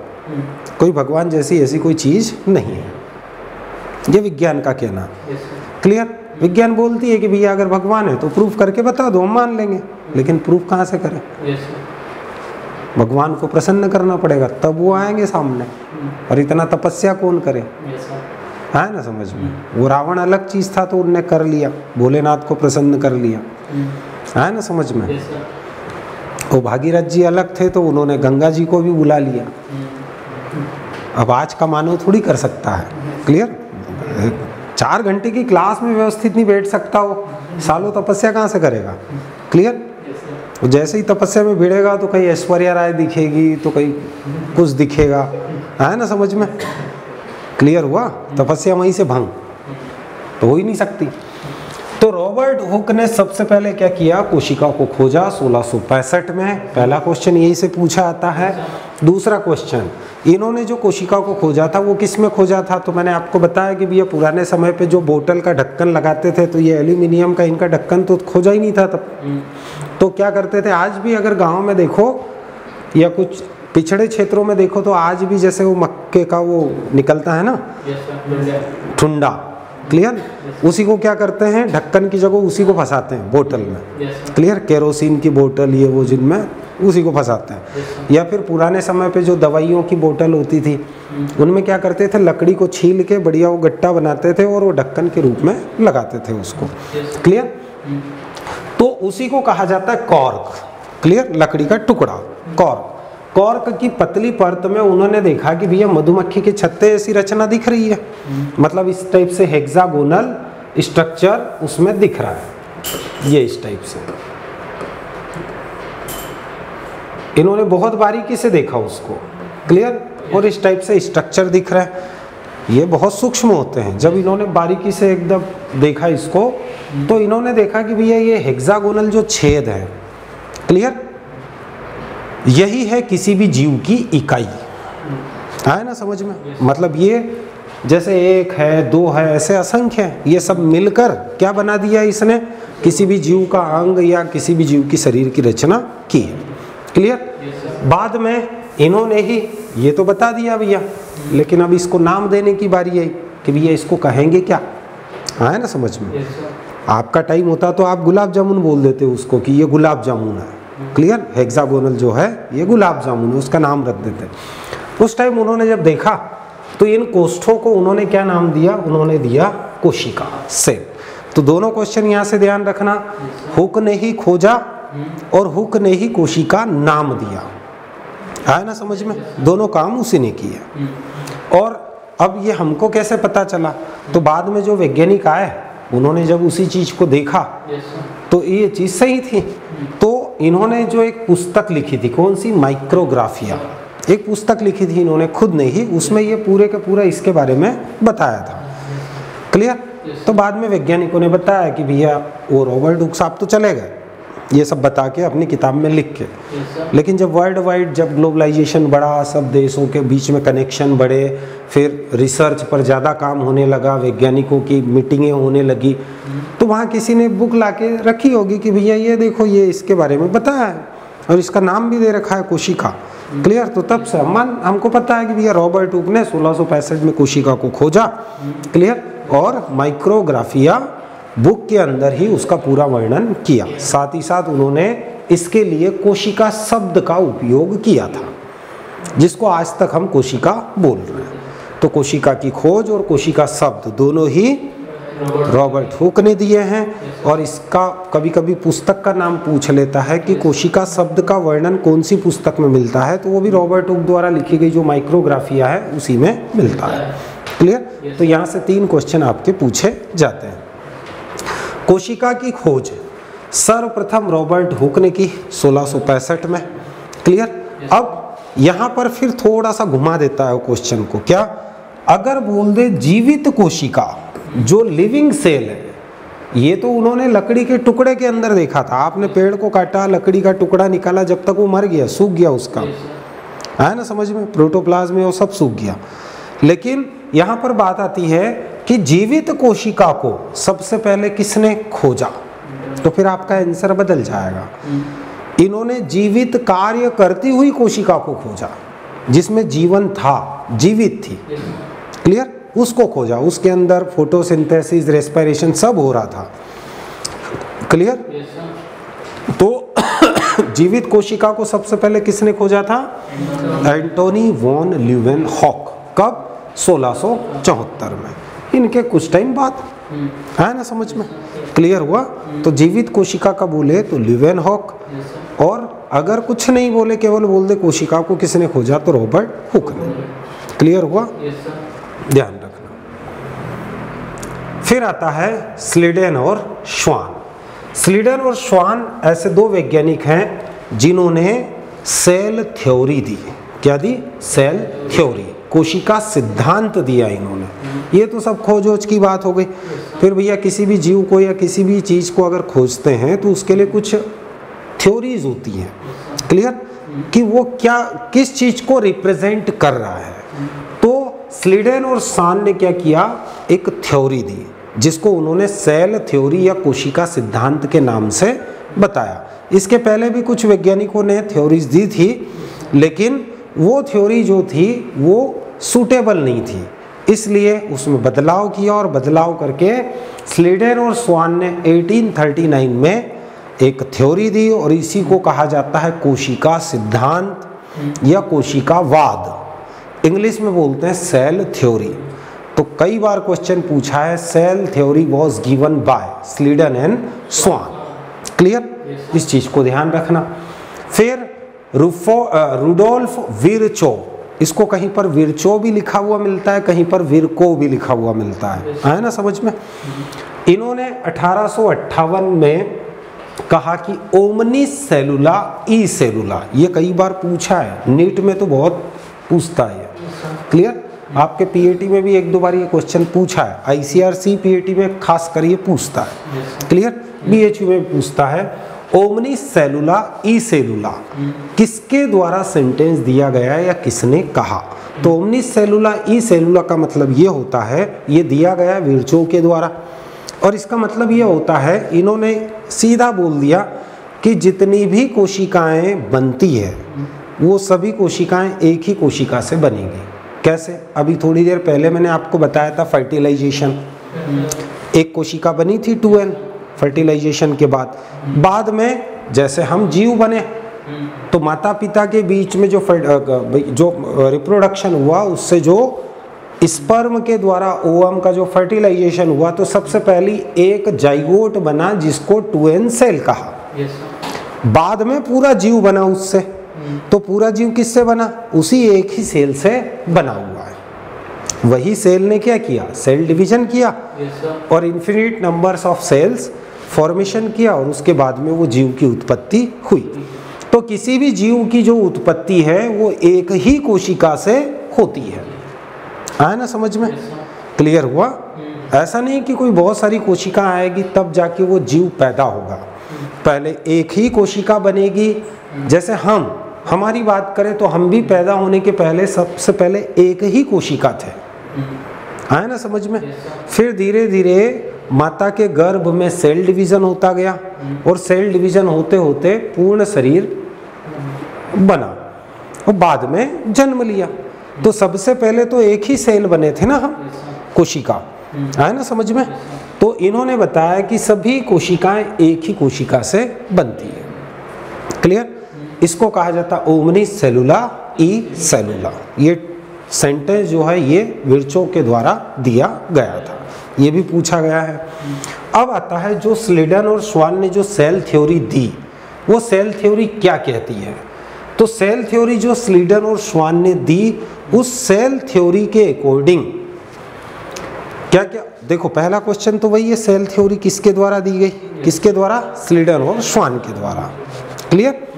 कोई भगवान जैसी ऐसी कोई चीज नहीं है, ये विज्ञान का कहना, क्लियर। विज्ञान बोलती है कि भैया अगर भगवान है तो प्रूफ करके बता दो, हम मान लेंगे, लेकिन प्रूफ कहाँ से करें। भगवान को प्रसन्न करना पड़ेगा तब वो आएंगे सामने, और इतना तपस्या कौन करे, है ना समझ में। वो रावण अलग चीज था तो उनने कर लिया, भोलेनाथ को प्रसन्न कर लिया, है ना समझ में। वो भागीरथ जी अलग थे तो उन्होंने गंगा जी को भी बुला लिया। अब आज का मानव थोड़ी कर सकता है, क्लियर। 4 घंटे की क्लास में व्यवस्थित नहीं बैठ सकता हो, सालों तपस्या कहाँ से करेगा, क्लियर। जैसे ही तपस्या में भिड़ेगा तो कहीं ऐश्वर्या राय दिखेगी, तो कहीं कुछ दिखेगा, है ना समझ में, क्लियर हुआ। तपस्या वहीं से भंग तो हो ही नहीं सकती। तो रॉबर्ट हुक ने सबसे पहले क्या किया, कोशिका को खोजा 1665 में। पहला क्वेश्चन यही से पूछा आता है। दूसरा क्वेश्चन, इन्होंने जो कोशिका को खोजा था वो किस में खोजा था, तो मैंने आपको बताया कि भैया पुराने समय पे जो बोतल का ढक्कन लगाते थे तो ये एल्यूमिनियम का इनका ढक्कन तो खोजा ही नहीं था तब। तो क्या करते थे, आज भी अगर गाँव में देखो या कुछ पिछड़े क्षेत्रों में देखो तो आज भी जैसे वो मक्के का वो निकलता है ना ठुंडा, क्लियर, उसी को क्या करते हैं, ढक्कन की जगह उसी को फंसाते हैं बोतल में, क्लियर, केरोसिन की बोतल ये वो जिनमें उसी को फंसाते हैं। या फिर पुराने समय पे जो दवाइयों की बोतल होती थी उनमें क्या करते थे, लकड़ी को छील के बढ़िया वो गट्टा बनाते थे और वो ढक्कन के रूप में लगाते थे उसको, क्लियर। तो उसी को कहा जाता है कॉर्क, क्लियर, लकड़ी का टुकड़ा, कॉर्क। कॉर्क की पतली परत में उन्होंने देखा कि भैया मधुमक्खी के छत्ते ऐसी रचना दिख रही है, मतलब इस टाइप से हेक्सागोनल स्ट्रक्चर उसमें दिख रहा है, ये इस टाइप से। इन्होंने बहुत बारीकी से देखा उसको, क्लियर, और इस टाइप से स्ट्रक्चर दिख रहा है। ये बहुत सूक्ष्म होते हैं। जब इन्होंने बारीकी से एकदम देखा इसको तो इन्होंने देखा कि भैया ये हेक्सागोनल जो छेद है, क्लियर, यही है किसी भी जीव की इकाई। आया ना समझ में, मतलब ये जैसे एक है, दो है, ऐसे असंख्य है, ये सब मिलकर क्या बना दिया इसने, किसी भी जीव का अंग या किसी भी जीव की शरीर की रचना की है, क्लियर। बाद में इन्होंने ही ये तो बता दिया भैया, लेकिन अब इसको नाम देने की बारी आई कि भैया इसको कहेंगे क्या। आया ना समझ में, आपका टाइम होता तो आप गुलाब जामुन बोल देते उसको कि ये गुलाब जामुन है, क्लियर, हेक्सागोनल जो है ये गुलाब जामुन है, उसका नाम रख देते। उस टाइम उन्होंने जब देखा तो इन कोष्ठों को उन्होंने क्या नाम दिया, उन्होंने दिया कोशिका, सेल। तो दोनों क्वेश्चन यहाँ से ध्यान रखना, हुक ने ही खोजा और हुक ने ही कोशिका नाम दिया। आया ना समझ में, दोनों काम उसी ने किया। और अब ये हमको कैसे पता चला, तो बाद में जो वैज्ञानिक आए उन्होंने जब उसी चीज को देखा तो ये चीज सही थी। तो इन्होंने जो एक पुस्तक लिखी थी, कौन सी, माइक्रोग्राफिया, एक पुस्तक लिखी थी इन्होंने खुद ने ही, उसमें ये पूरे का पूरा इसके बारे में बताया था, क्लियर। तो बाद में वैज्ञानिकों ने बताया कि भैया वो रॉबर्ट हुक साहब तो चले गए ये सब बता के अपनी किताब में लिख के, लेकिन जब वर्ल्ड वाइड जब ग्लोबलाइजेशन बढ़ा, सब देशों के बीच में कनेक्शन बढ़े, फिर रिसर्च पर ज़्यादा काम होने लगा, वैज्ञानिकों की मीटिंगें होने लगी, तो वहाँ किसी ने बुक लाके रखी होगी कि भैया ये देखो ये इसके बारे में बताया है और इसका नाम भी दे रखा है कोशिका, क्लियर। तो तब से हमको पता है कि भैया रॉबर्ट हुक ने 1665 में कोशिका को खोजा, क्लियर, और माइक्रोग्राफिया बुक के अंदर ही उसका पूरा वर्णन किया। साथ ही साथ उन्होंने इसके लिए कोशिका शब्द का उपयोग किया था, जिसको आज तक हम कोशिका बोल रहे हैं। तो कोशिका की खोज और कोशिका शब्द दोनों ही रॉबर्ट हुक ने दिए हैं। और इसका कभी कभी पुस्तक का नाम पूछ लेता है कि कोशिका शब्द का वर्णन कौन सी पुस्तक में मिलता है, तो वो भी रॉबर्ट हुक द्वारा लिखी गई जो माइक्रोग्राफिया है उसी में मिलता है, क्लियर। तो यहाँ से 3 क्वेश्चन आपके पूछे जाते हैं। कोशिका की खोज सर्वप्रथम रॉबर्ट हुक ने की 1665 में, क्लियर। अब यहाँ पर फिर थोड़ा सा घुमा देता है क्वेश्चन को, क्या, अगर बोल दे जीवित कोशिका जो लिविंग सेल है, ये तो उन्होंने लकड़ी के टुकड़े के अंदर देखा था। आपने पेड़ को काटा, लकड़ी का टुकड़ा निकाला, जब तक वो मर गया, सूख गया उसका, है ना समझ में, प्रोटोप्लाज्म में वो सब सूख गया। लेकिन यहाँ पर बात आती है कि जीवित कोशिका को सबसे पहले किसने खोजा, तो फिर आपका आंसर बदल जाएगा। इन्होंने जीवित कार्य करती हुई कोशिका को खोजा, जिसमें जीवन था, जीवित थी, क्लियर, उसको खोजा। उसके अंदर फोटोसिंथेसिस, रेस्पिरेशन सब हो रहा था, क्लियर। तो जीवित कोशिका को सबसे पहले किसने खोजा था, एंटोनी वॉन ल्यूवेनहॉक। कब, 1674 में, इनके कुछ टाइम बाद, है ना समझ में, क्लियर हुआ। तो जीवित कोशिका का बोले तो ल्यूवेनहॉक, और अगर कुछ नहीं बोले, केवल बोल दे कोशिका को किसने खोजा, तो रॉबर्ट हुक ने, क्लियर हुआ, ध्यान रखना। फिर आता है स्लीडन और श्वान। स्लीडन और श्वान ऐसे 2 वैज्ञानिक हैं जिन्होंने सेल थ्योरी दी। क्या दी, सेल थ्योरी, कोशिका सिद्धांत दिया इन्होंने। ये तो सब खोज-ओज की बात हो गई। फिर भैया किसी भी जीव को या किसी भी चीज़ को अगर खोजते हैं तो उसके लिए कुछ थ्योरीज होती हैं, क्लियर, कि वो क्या किस चीज़ को रिप्रेजेंट कर रहा है। तो स्लीडन और सान ने क्या किया, एक थ्योरी दी जिसको उन्होंने सेल थ्योरी या कोशिका सिद्धांत के नाम से बताया। इसके पहले भी कुछ वैज्ञानिकों ने थ्योरीज दी थी, लेकिन वो थ्योरी जो थी वो सूटेबल नहीं थी, इसलिए उसमें बदलाव किया और बदलाव करके स्लीडन और स्वान ने 1839 में एक थ्योरी दी और इसी को कहा जाता है कोशिका सिद्धांत या कोशिकावाद। इंग्लिश में बोलते हैं सेल थ्योरी। तो कई बार क्वेश्चन पूछा है, cell theory was given by Schleiden and Schwann, clear, इस चीज को ध्यान रखना। फिर रुडोल्फ विरचो, इसको कहीं पर विरचो भी लिखा हुआ मिलता है, कहीं पर विरको भी लिखा हुआ मिलता है, आया ना समझ में। इन्होंने 1858 में कहा कि ओमनी सेलुला ई सेलुला, ये कई बार पूछा है, नीट में तो बहुत पूछता है, क्लियर, आपके पीएटी में भी एक दो बार ये क्वेश्चन पूछा है, आईसीआरसी पीएटी में खास कर ये पूछता है, क्लियर, बीएचयू में पूछता है। ओमनी सेलुला ई सेलुला किसके द्वारा सेंटेंस दिया गया है या किसने कहा? तो ओमनी सेलुला ई सेलुला का मतलब ये होता है, ये दिया गया विरचो के द्वारा, और इसका मतलब ये होता है, इन्होंने सीधा बोल दिया कि जितनी भी कोशिकाएं बनती है वो सभी कोशिकाएं एक ही कोशिका से बनेंगी। कैसे? अभी थोड़ी देर पहले मैंने आपको बताया था फर्टिलाइजेशन, एक कोशिका बनी थी 2n फर्टिलाइजेशन के बाद में जैसे हम जीव बने तो माता पिता के बीच में जो रिप्रोडक्शन हुआ उससे जो स्पर्म के द्वारा ओवम का जो फर्टिलाइजेशन हुआ तो सबसे पहली एक जाइगोट बना जिसको 2n सेल कहा। बाद में पूरा जीव बना उससे, तो पूरा जीव किससे बना? उसी एक ही सेल से बना हुआ है। वही सेल ने क्या किया? सेल डिवीजन किया और infinite numbers of cells formation किया और उसके बाद में वो जीव की उत्पत्ति हुई। तो किसी भी जीव की जो उत्पत्ति है वो एक ही कोशिका से होती है, आया ना समझ में? क्लियर हुआ? ऐसा नहीं कि कोई बहुत सारी कोशिका आएगी तब जाके वो जीव पैदा होगा, पहले एक ही कोशिका बनेगी। जैसे हमारी बात करें तो हम भी पैदा होने के पहले सबसे पहले एक ही कोशिका थे, आया ना समझ में? फिर धीरे धीरे माता के गर्भ में सेल डिवीजन होता गया और सेल डिवीजन होते होते पूर्ण शरीर बना और बाद में जन्म लिया। तो सबसे पहले तो एक ही सेल बने थे ना हम, कोशिका, आया ना समझ में? तो इन्होंने बताया कि सभी कोशिकाएं एक ही कोशिका से बनती है, क्लियर? इसको कहा जाता ओमनी सेलुला ई सेलुला। ये सेंटेंस जो है ये विरचो के द्वारा दिया गया था, ये भी पूछा गया है। अब आता है जो स्लीडन और स्वान ने जो सेल थ्योरी दी, वो सेल थ्योरी क्या कहती है? तो सेल थ्योरी जो स्लीडन और स्वान ने दी, उस सेल थ्योरी के अकॉर्डिंग क्या क्या, देखो पहला क्वेश्चन तो वही है, सेल थ्योरी किसके द्वारा दी गई? किसके द्वारा? स्लीडन और स्वान के द्वारा, क्लियर?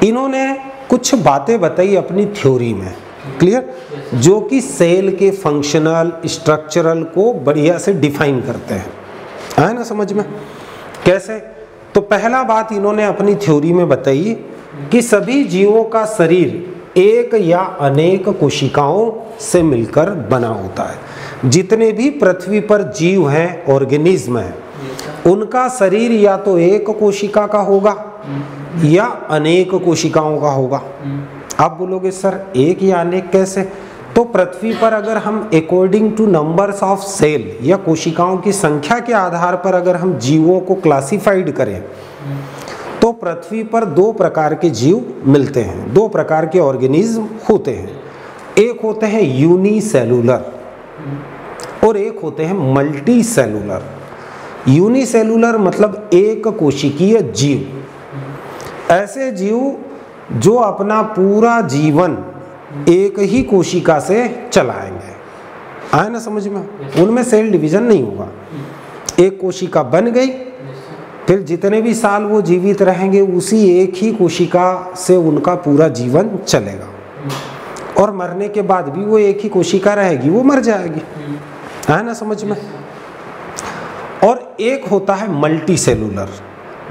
इन्होंने कुछ बातें बताई अपनी थ्योरी में, क्लियर, जो कि सेल के फंक्शनल स्ट्रक्चरल को बढ़िया से डिफाइन करते हैं, आया ना समझ में? कैसे? तो पहला बात इन्होंने अपनी थ्योरी में बताई कि सभी जीवों का शरीर एक या अनेक कोशिकाओं से मिलकर बना होता है। जितने भी पृथ्वी पर जीव हैं, ऑर्गेनिज्म हैं, उनका शरीर या तो एक कोशिका का होगा या अनेक कोशिकाओं का होगा। आप बोलोगे सर एक या अनेक कैसे? तो पृथ्वी पर अगर हम according to numbers of cell या कोशिकाओं की संख्या के आधार पर अगर हम जीवों को क्लासिफाइड करें तो पृथ्वी पर दो प्रकार के जीव मिलते हैं, दो प्रकार के ऑर्गेनिज्म होते हैं। एक होते हैं यूनिसेलुलर और एक होते हैं मल्टी सेलुलर। यूनिसेलुलर मतलब एक कोशिकीय जीव, ऐसे जीव जो अपना पूरा जीवन एक ही कोशिका से चलाएंगे, आया ना समझ में? उनमें सेल डिवीजन नहीं होगा। एक कोशिका बन गई, फिर जितने भी साल वो जीवित रहेंगे उसी एक ही कोशिका से उनका पूरा जीवन चलेगा और मरने के बाद भी वो एक ही कोशिका रहेगी, वो मर जाएगी, आया ना समझ में? और एक होता है मल्टी सेलुलर,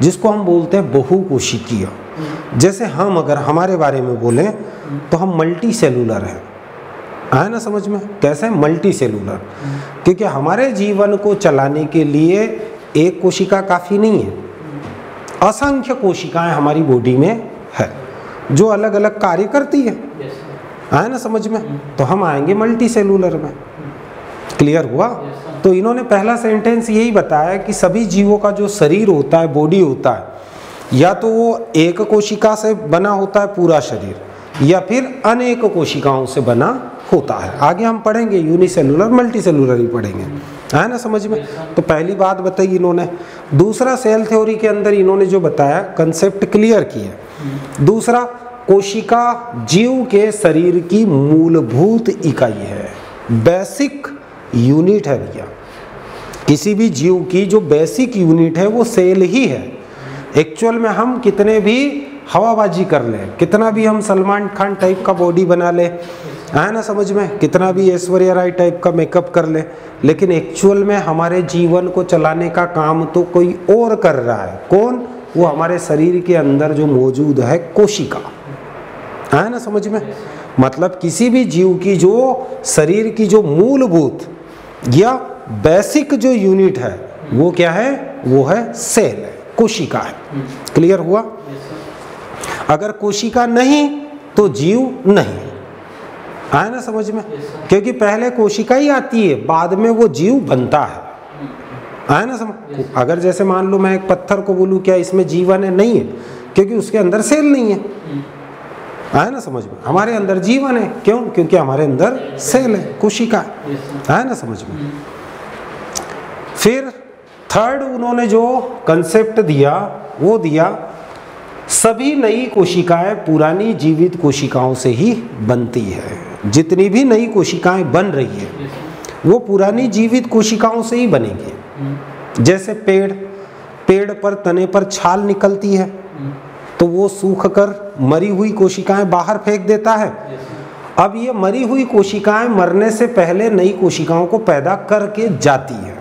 जिसको हम बोलते हैं बहुकोशिकीय। जैसे हम अगर हमारे बारे में बोलें तो हम मल्टी सेलुलर हैं, आया ना समझ में? कैसे मल्टी सेलुलर? क्योंकि हमारे जीवन को चलाने के लिए एक कोशिका काफ़ी नहीं है, असंख्य कोशिकाएं हमारी बॉडी में है जो अलग अलग कार्य करती है, आया ना समझ में? तो हम आएंगे मल्टी सेलुलर में। क्लियर हुआ? तो इन्होंने पहला सेंटेंस यही बताया कि सभी जीवों का जो शरीर होता है, बॉडी होता है, या तो वो एक कोशिका से बना होता है पूरा शरीर, या फिर अनेक कोशिकाओं से बना होता है। आगे हम पढ़ेंगे यूनिसेलुलर मल्टी सेलुलर ही पढ़ेंगे, है ना समझ में? तो पहली बात बताई इन्होंने। दूसरा, सेल थ्योरी के अंदर इन्होंने जो बताया कंसेप्ट क्लियर किया। दूसरा, कोशिका जीव के शरीर की मूलभूत इकाई है, बेसिक यूनिट है भैया। किसी भी जीव की जो बेसिक यूनिट है वो सेल ही है। एक्चुअल में हम कितने भी हवाबाजी कर लें, कितना भी हम सलमान खान टाइप का बॉडी बना ले, है ना समझ में, कितना भी ऐश्वर्या राय टाइप का मेकअप कर ले, लेकिन एक्चुअल में हमारे जीवन को चलाने का काम तो कोई और कर रहा है। कौन? वो हमारे शरीर के अंदर जो मौजूद है कोशिका, है ना समझ में? मतलब किसी भी जीव की जो शरीर की जो मूलभूत या बेसिक जो यूनिट है वो क्या है? वो है सेल है, कोशिका है। क्लियर हुआ? अगर कोशिका नहीं तो जीव नहीं, है ना समझ में? क्योंकि पहले कोशिका ही आती है, बाद में वो जीव बनता है ना समझ? अगर जैसे मान लो मैं एक पत्थर को बोलूं क्या इसमें जीवन है? नहीं है, क्योंकि उसके अंदर सेल नहीं है ना समझ में? हमारे अंदर जीवन है, क्यों? क्योंकि हमारे अंदर सेल है, कोशिका है ना समझ में? फिर थर्ड उन्होंने जो कंसेप्ट दिया वो दिया सभी नई कोशिकाएं पुरानी जीवित कोशिकाओं से ही बनती है। जितनी भी नई कोशिकाएं बन रही है वो पुरानी जीवित कोशिकाओं से ही बनेगी। जैसे पेड़ पर तने पर छाल निकलती है तो वो सूख कर मरी हुई कोशिकाएं बाहर फेंक देता है। अब ये मरी हुई कोशिकाएं मरने से पहले नई कोशिकाओं को पैदा करके जाती है,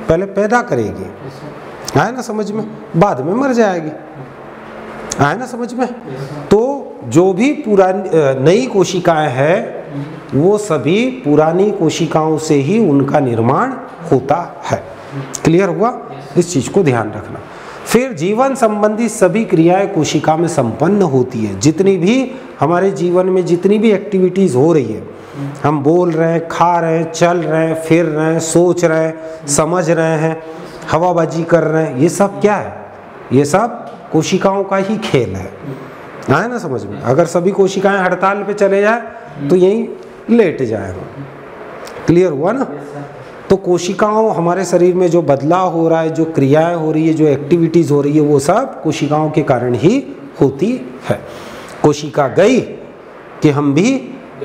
पहले पैदा करेगी, है ना समझ में? बाद में मर जाएगी, है ना समझ में? तो जो भी पुरानी नई कोशिकाएं हैं वो सभी पुरानी कोशिकाओं से ही उनका निर्माण होता है। क्लियर हुआ? इस चीज को ध्यान रखना। फिर जीवन संबंधी सभी क्रियाएं कोशिका में संपन्न होती है। जितनी भी हमारे जीवन में जितनी भी एक्टिविटीज हो रही है, हम बोल रहे हैं, खा रहे हैं, चल रहे हैं, फिर रहे हैं, सोच रहे हैं, समझ रहे हैं, हवाबाजी कर रहे हैं, ये सब क्या है? ये सब कोशिकाओं का ही खेल है ना समझ में? अगर सभी कोशिकाएं हड़ताल पे चले जाए तो यहीं लेट जाएगा। क्लियर हुआ ना? तो कोशिकाओं, हमारे शरीर में जो बदलाव हो रहा है, जो क्रियाएं हो रही है, जो एक्टिविटीज हो रही है, वो सब कोशिकाओं के कारण ही होती है। कोशिका गई कि हम भी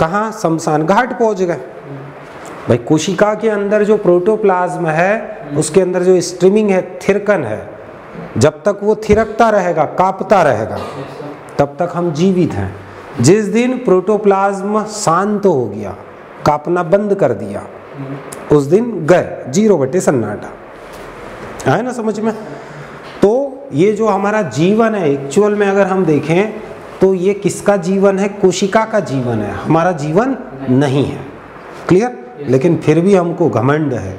कहाँ? शमशान घाट पहुंच गए। भाई कोशिका के अंदर जो प्रोटोप्लाज्म है उसके अंदर जो स्ट्रीमिंग है, थिरकन है, जब तक वो थिरकता रहेगा, कांपता रहेगा, तब तक हम जीवित हैं। जिस दिन प्रोटोप्लाज्म शांत हो गया, कांपना बंद कर दिया, उस दिन गए, 0 बटे सन्नाटा, है ना समझ में? तो ये जो हमारा जीवन है एक्चुअल में अगर हम देखें तो ये किसका जीवन है? कोशिका का जीवन है, हमारा जीवन नहीं है। क्लियर? लेकिन फिर भी हमको घमंड है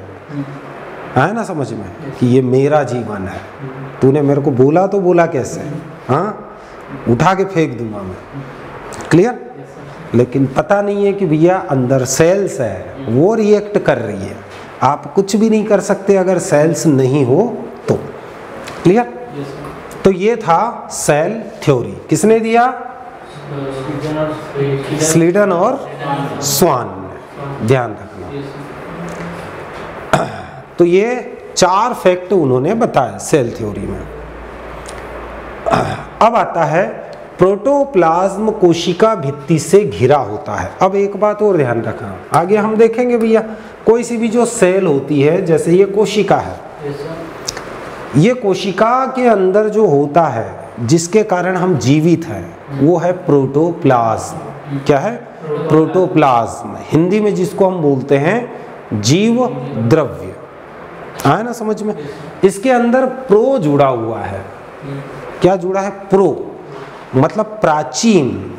ना समझ में, कि ये मेरा जीवन है। तूने मेरे को बोला तो बोला कैसे? हाँ, उठा के फेंक दूंगा मैं। क्लियर? लेकिन पता नहीं है कि भैया अंदर सेल्स है, वो रिएक्ट कर रही है। आप कुछ भी नहीं कर सकते अगर सेल्स नहीं हो तो। क्लियर? तो ये था सेल थ्योरी। किसने दिया? स्लीडन और स्वान ने। ध्यान रखना। तो ये 4 फैक्ट उन्होंने बताया सेल थ्योरी में। अब आता है प्रोटोप्लाज्म कोशिका भित्ति से घिरा होता है। अब एक बात और ध्यान रखना, आगे हम देखेंगे भैया, कोई सी भी जो सेल होती है, जैसे ये कोशिका है, ये कोशिका के अंदर जो होता है जिसके कारण हम जीवित हैं वो है प्रोटोप्लाज्म। क्या है? प्रोटोप्लाज्म। हिंदी में जिसको हम बोलते हैं जीव द्रव्य, आया ना समझ में। इसके अंदर प्रो जुड़ा हुआ है। क्या जुड़ा है? प्रो मतलब प्राचीन।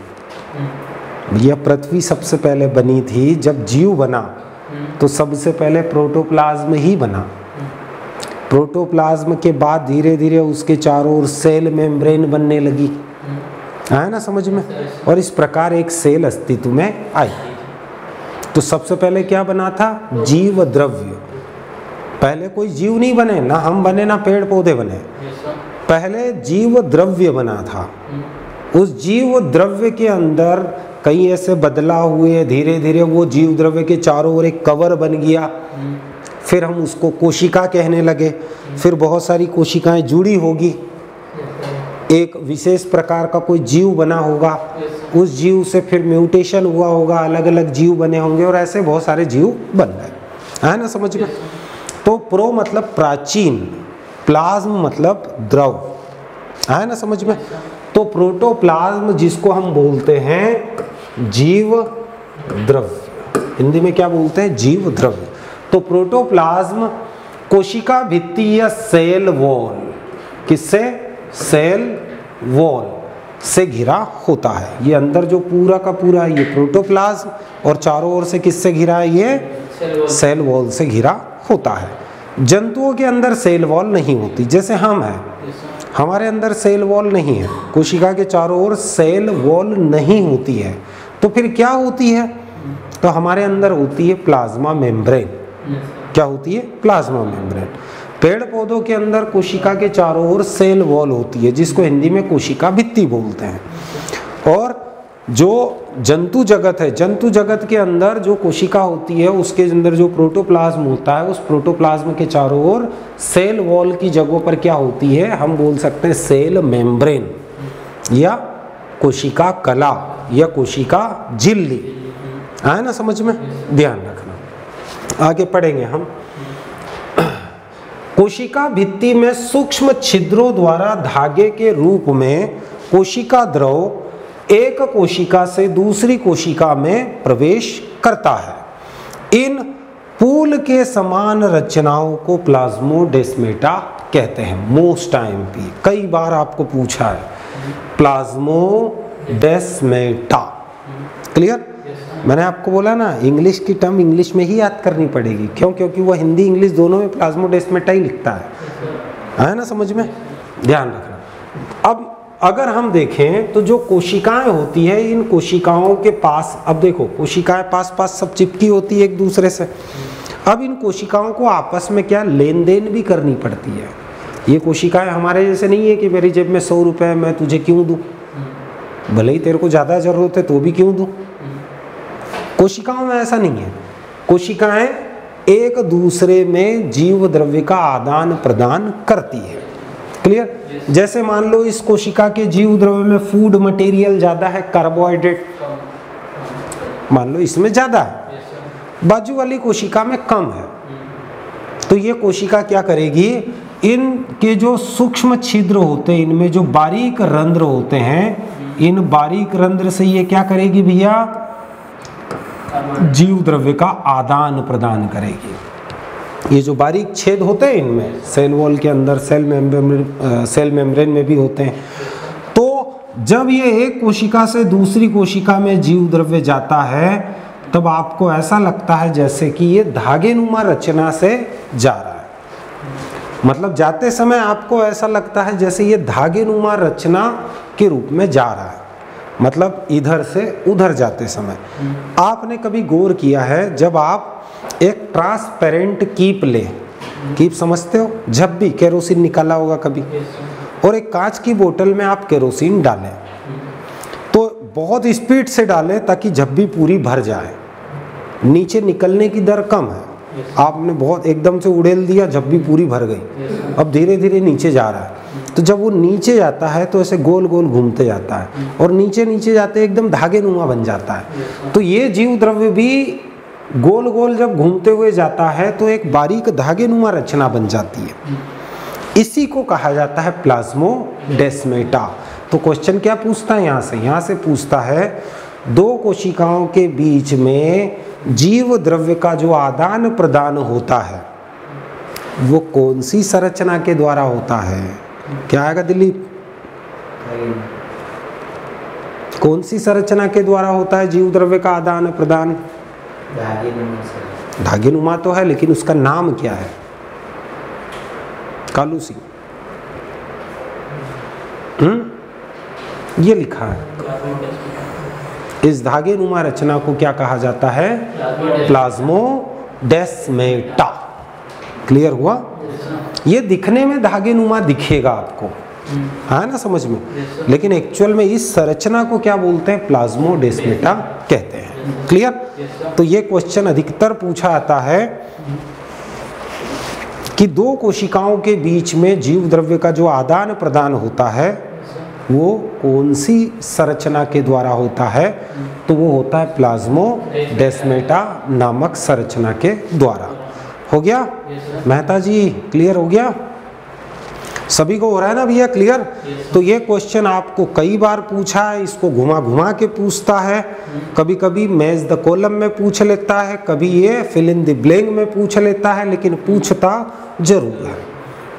यह पृथ्वी सबसे पहले बनी थी, जब जीव बना तो सबसे पहले प्रोटोप्लाज्म ही बना। प्रोटोप्लाज्म के बाद धीरे धीरे उसके चारों ओर सेल मेम्ब्रेन बनने लगी। आया ना समझ में। और इस प्रकार एक सेल अस्तित्व में आई। तो सबसे पहले क्या बना था? जीव द्रव्य। पहले कोई जीव नहीं बने, ना हम बने ना पेड़ पौधे बने, पहले जीव द्रव्य बना था। उस जीव द्रव्य के अंदर कई ऐसे बदलाव हुए, धीरे धीरे वो जीव द्रव्य के चारों ओर एक कवर बन गया। फिर हम उसको कोशिका कहने लगे। फिर बहुत सारी कोशिकाएं जुड़ी होगी, एक विशेष प्रकार का कोई जीव बना होगा, उस जीव से फिर म्यूटेशन हुआ होगा, अलग अलग जीव बने होंगे और ऐसे बहुत सारे जीव बन गए। है ना समझ में। तो प्रो मतलब प्राचीन, प्लाज्म मतलब द्रव। है ना समझ में। तो प्रोटोप्लाज्म जिसको हम बोलते हैं जीव द्रव्य, हिंदी में क्या बोलते हैं? जीव द्रव्य। तो प्रोटोप्लाज्म कोशिका भित्ति या सेल वॉल, किससे? सेल वॉल से घिरा होता है। ये अंदर जो पूरा का पूरा ये प्रोटोप्लाज्म, और चारों ओर से किससे घिरा है? ये सेल वॉल से घिरा होता है। जंतुओं के अंदर सेल वॉल नहीं होती, जैसे हम हैं, हमारे अंदर सेल वॉल नहीं है, कोशिका के चारों ओर सेल वॉल नहीं होती है। तो फिर क्या होती है? तो हमारे अंदर होती है प्लाज्मा मेम्ब्रेन। क्या होती है? Plasma membrane. पेड़ पौधों के अंदर कोशिका के चारों ओर सेल वॉल होती है, जिसको हिंदी में कोशिका भित्ति बोलते हैं। और जो जंतु जगत है, जंतु जगत के अंदर जो कोशिका होती है उसके अंदर जो प्रोटोप्लाज्म होता है, उस प्रोटोप्लाज्म के चारों ओर सेल वॉल की जगहों पर क्या होती है? हम बोल सकते हैं सेल मेम्ब्रेन या कोशिका कला या कोशिका झिल्ली। आया ना समझ में। ध्यान रखना, आगे पढ़ेंगे हम। कोशिका भित्ति में सूक्ष्म छिद्रों द्वारा धागे के रूप में कोशिका द्रव एक कोशिका से दूसरी कोशिका में प्रवेश करता है। इन पूल के समान रचनाओं को प्लाज्मोडेस्मेटा कहते हैं। मोस्ट आईएमपी कई बार आपको पूछा है, प्लाज्मोडेस्मेटा। क्लियर? मैंने आपको बोला ना, इंग्लिश की टर्म इंग्लिश में ही याद करनी पड़ेगी। क्यों? क्योंकि वो हिंदी इंग्लिश दोनों में प्लाज्मोडेस्मेटा ही लिखता है ना समझ में। ध्यान रखना। अब अगर हम देखें तो जो कोशिकाएं होती है, इन कोशिकाओं के पास, अब देखो कोशिकाएं पास पास सब चिपकी होती है एक दूसरे से। अब इन कोशिकाओं को आपस में क्या लेन देन भी करनी पड़ती है। ये कोशिकाएं हमारे जैसे नहीं है कि मेरी जेब में 100 रुपये मैं तुझे क्यों दूं, भले ही तेरे को ज़्यादा ज़रूरत है तो भी क्यों दूं। कोशिकाओं में ऐसा नहीं है। कोशिकाएं एक दूसरे में जीव द्रव्य का आदान प्रदान करती है। क्लियर? जैसे मान लो इस कोशिका के जीव द्रव्य में फूड मटेरियल ज्यादा है, कार्बोहाइड्रेट मान लो इसमें ज्यादा है, बाजू वाली कोशिका में कम है। तो ये कोशिका क्या करेगी? इनके जो सूक्ष्म छिद्र होते हैं, इनमें जो बारीक रंध्र होते हैं, इन बारीक रंध्र से ये क्या करेगी भैया? जीव द्रव्य का आदान प्रदान करेगी। ये जो बारीक छेद होते हैं इनमें, सेल वॉल के अंदर, सेल मेम्ब्रेन में भी होते हैं। तो जब ये एक कोशिका से दूसरी कोशिका में जीव द्रव्य जाता है, तब आपको ऐसा लगता है जैसे कि ये धागेनुमा रचना से जा रहा है। मतलब जाते समय आपको ऐसा लगता है जैसे ये धागेनुमा रचना के रूप में जा रहा है, मतलब इधर से उधर जाते समय। आपने कभी गौर किया है, जब आप एक ट्रांसपेरेंट कीप ले, कीप समझते हो, जब भी केरोसिन निकाला होगा कभी, और एक कांच की बोतल में आप केरोसिन डालें तो बहुत स्पीड से डालें ताकि जब भी पूरी भर जाए। नीचे निकलने की दर कम है, आपने बहुत एकदम से उड़ेल दिया, जब भी पूरी भर गई, अब धीरे धीरे नीचे जा रहा है। तो जब वो नीचे जाता है तो ऐसे गोल गोल घूमते जाता है, और नीचे नीचे जाते एकदम धागेनुमा बन जाता है। तो ये जीव द्रव्य भी गोल गोल जब घूमते हुए जाता है तो एक बारीक धागेनुमा रचना बन जाती है। इसी को कहा जाता है प्लाज्मोडेस्मेटा। तो क्वेश्चन क्या पूछता है यहाँ से पूछता है, दो कोशिकाओं के बीच में जीव द्रव्य का जो आदान प्रदान होता है, वो कौन सी संरचना के द्वारा होता है? क्या आएगा दिलीप? कौन सी संरचना के द्वारा होता है जीव द्रव्य का आदान प्रदान? धागेनुमा तो है, लेकिन उसका नाम क्या है? कालू सिंह, ये लिखा है। इस धागेनुमा रचना को क्या कहा जाता है? प्लाज्मोडेस्मेटा। क्लियर हुआ? ये दिखने में धागेनुमा दिखेगा आपको, है ना समझ में, लेकिन एक्चुअल में इस संरचना को क्या बोलते हैं? प्लाज्मोडेस्मेटा कहते हैं। क्लियर? तो ये क्वेश्चन अधिकतर पूछा आता है कि दो कोशिकाओं के बीच में जीव द्रव्य का जो आदान प्रदान होता है वो कौन सी संरचना के द्वारा होता है? तो वो होता है प्लाज्मोडेस्मेटा नामक संरचना के द्वारा। हो गया मेहता जी? क्लियर हो गया? सभी को हो रहा है ना भैया? क्लियर? तो ये क्वेश्चन आपको कई बार पूछा है, इसको घुमा घुमा के पूछता है। कभी कभी मैच द कॉलम में पूछ लेता है, कभी ये फिल इन द ब्लैंक में पूछ लेता है, लेकिन पूछता जरूर है।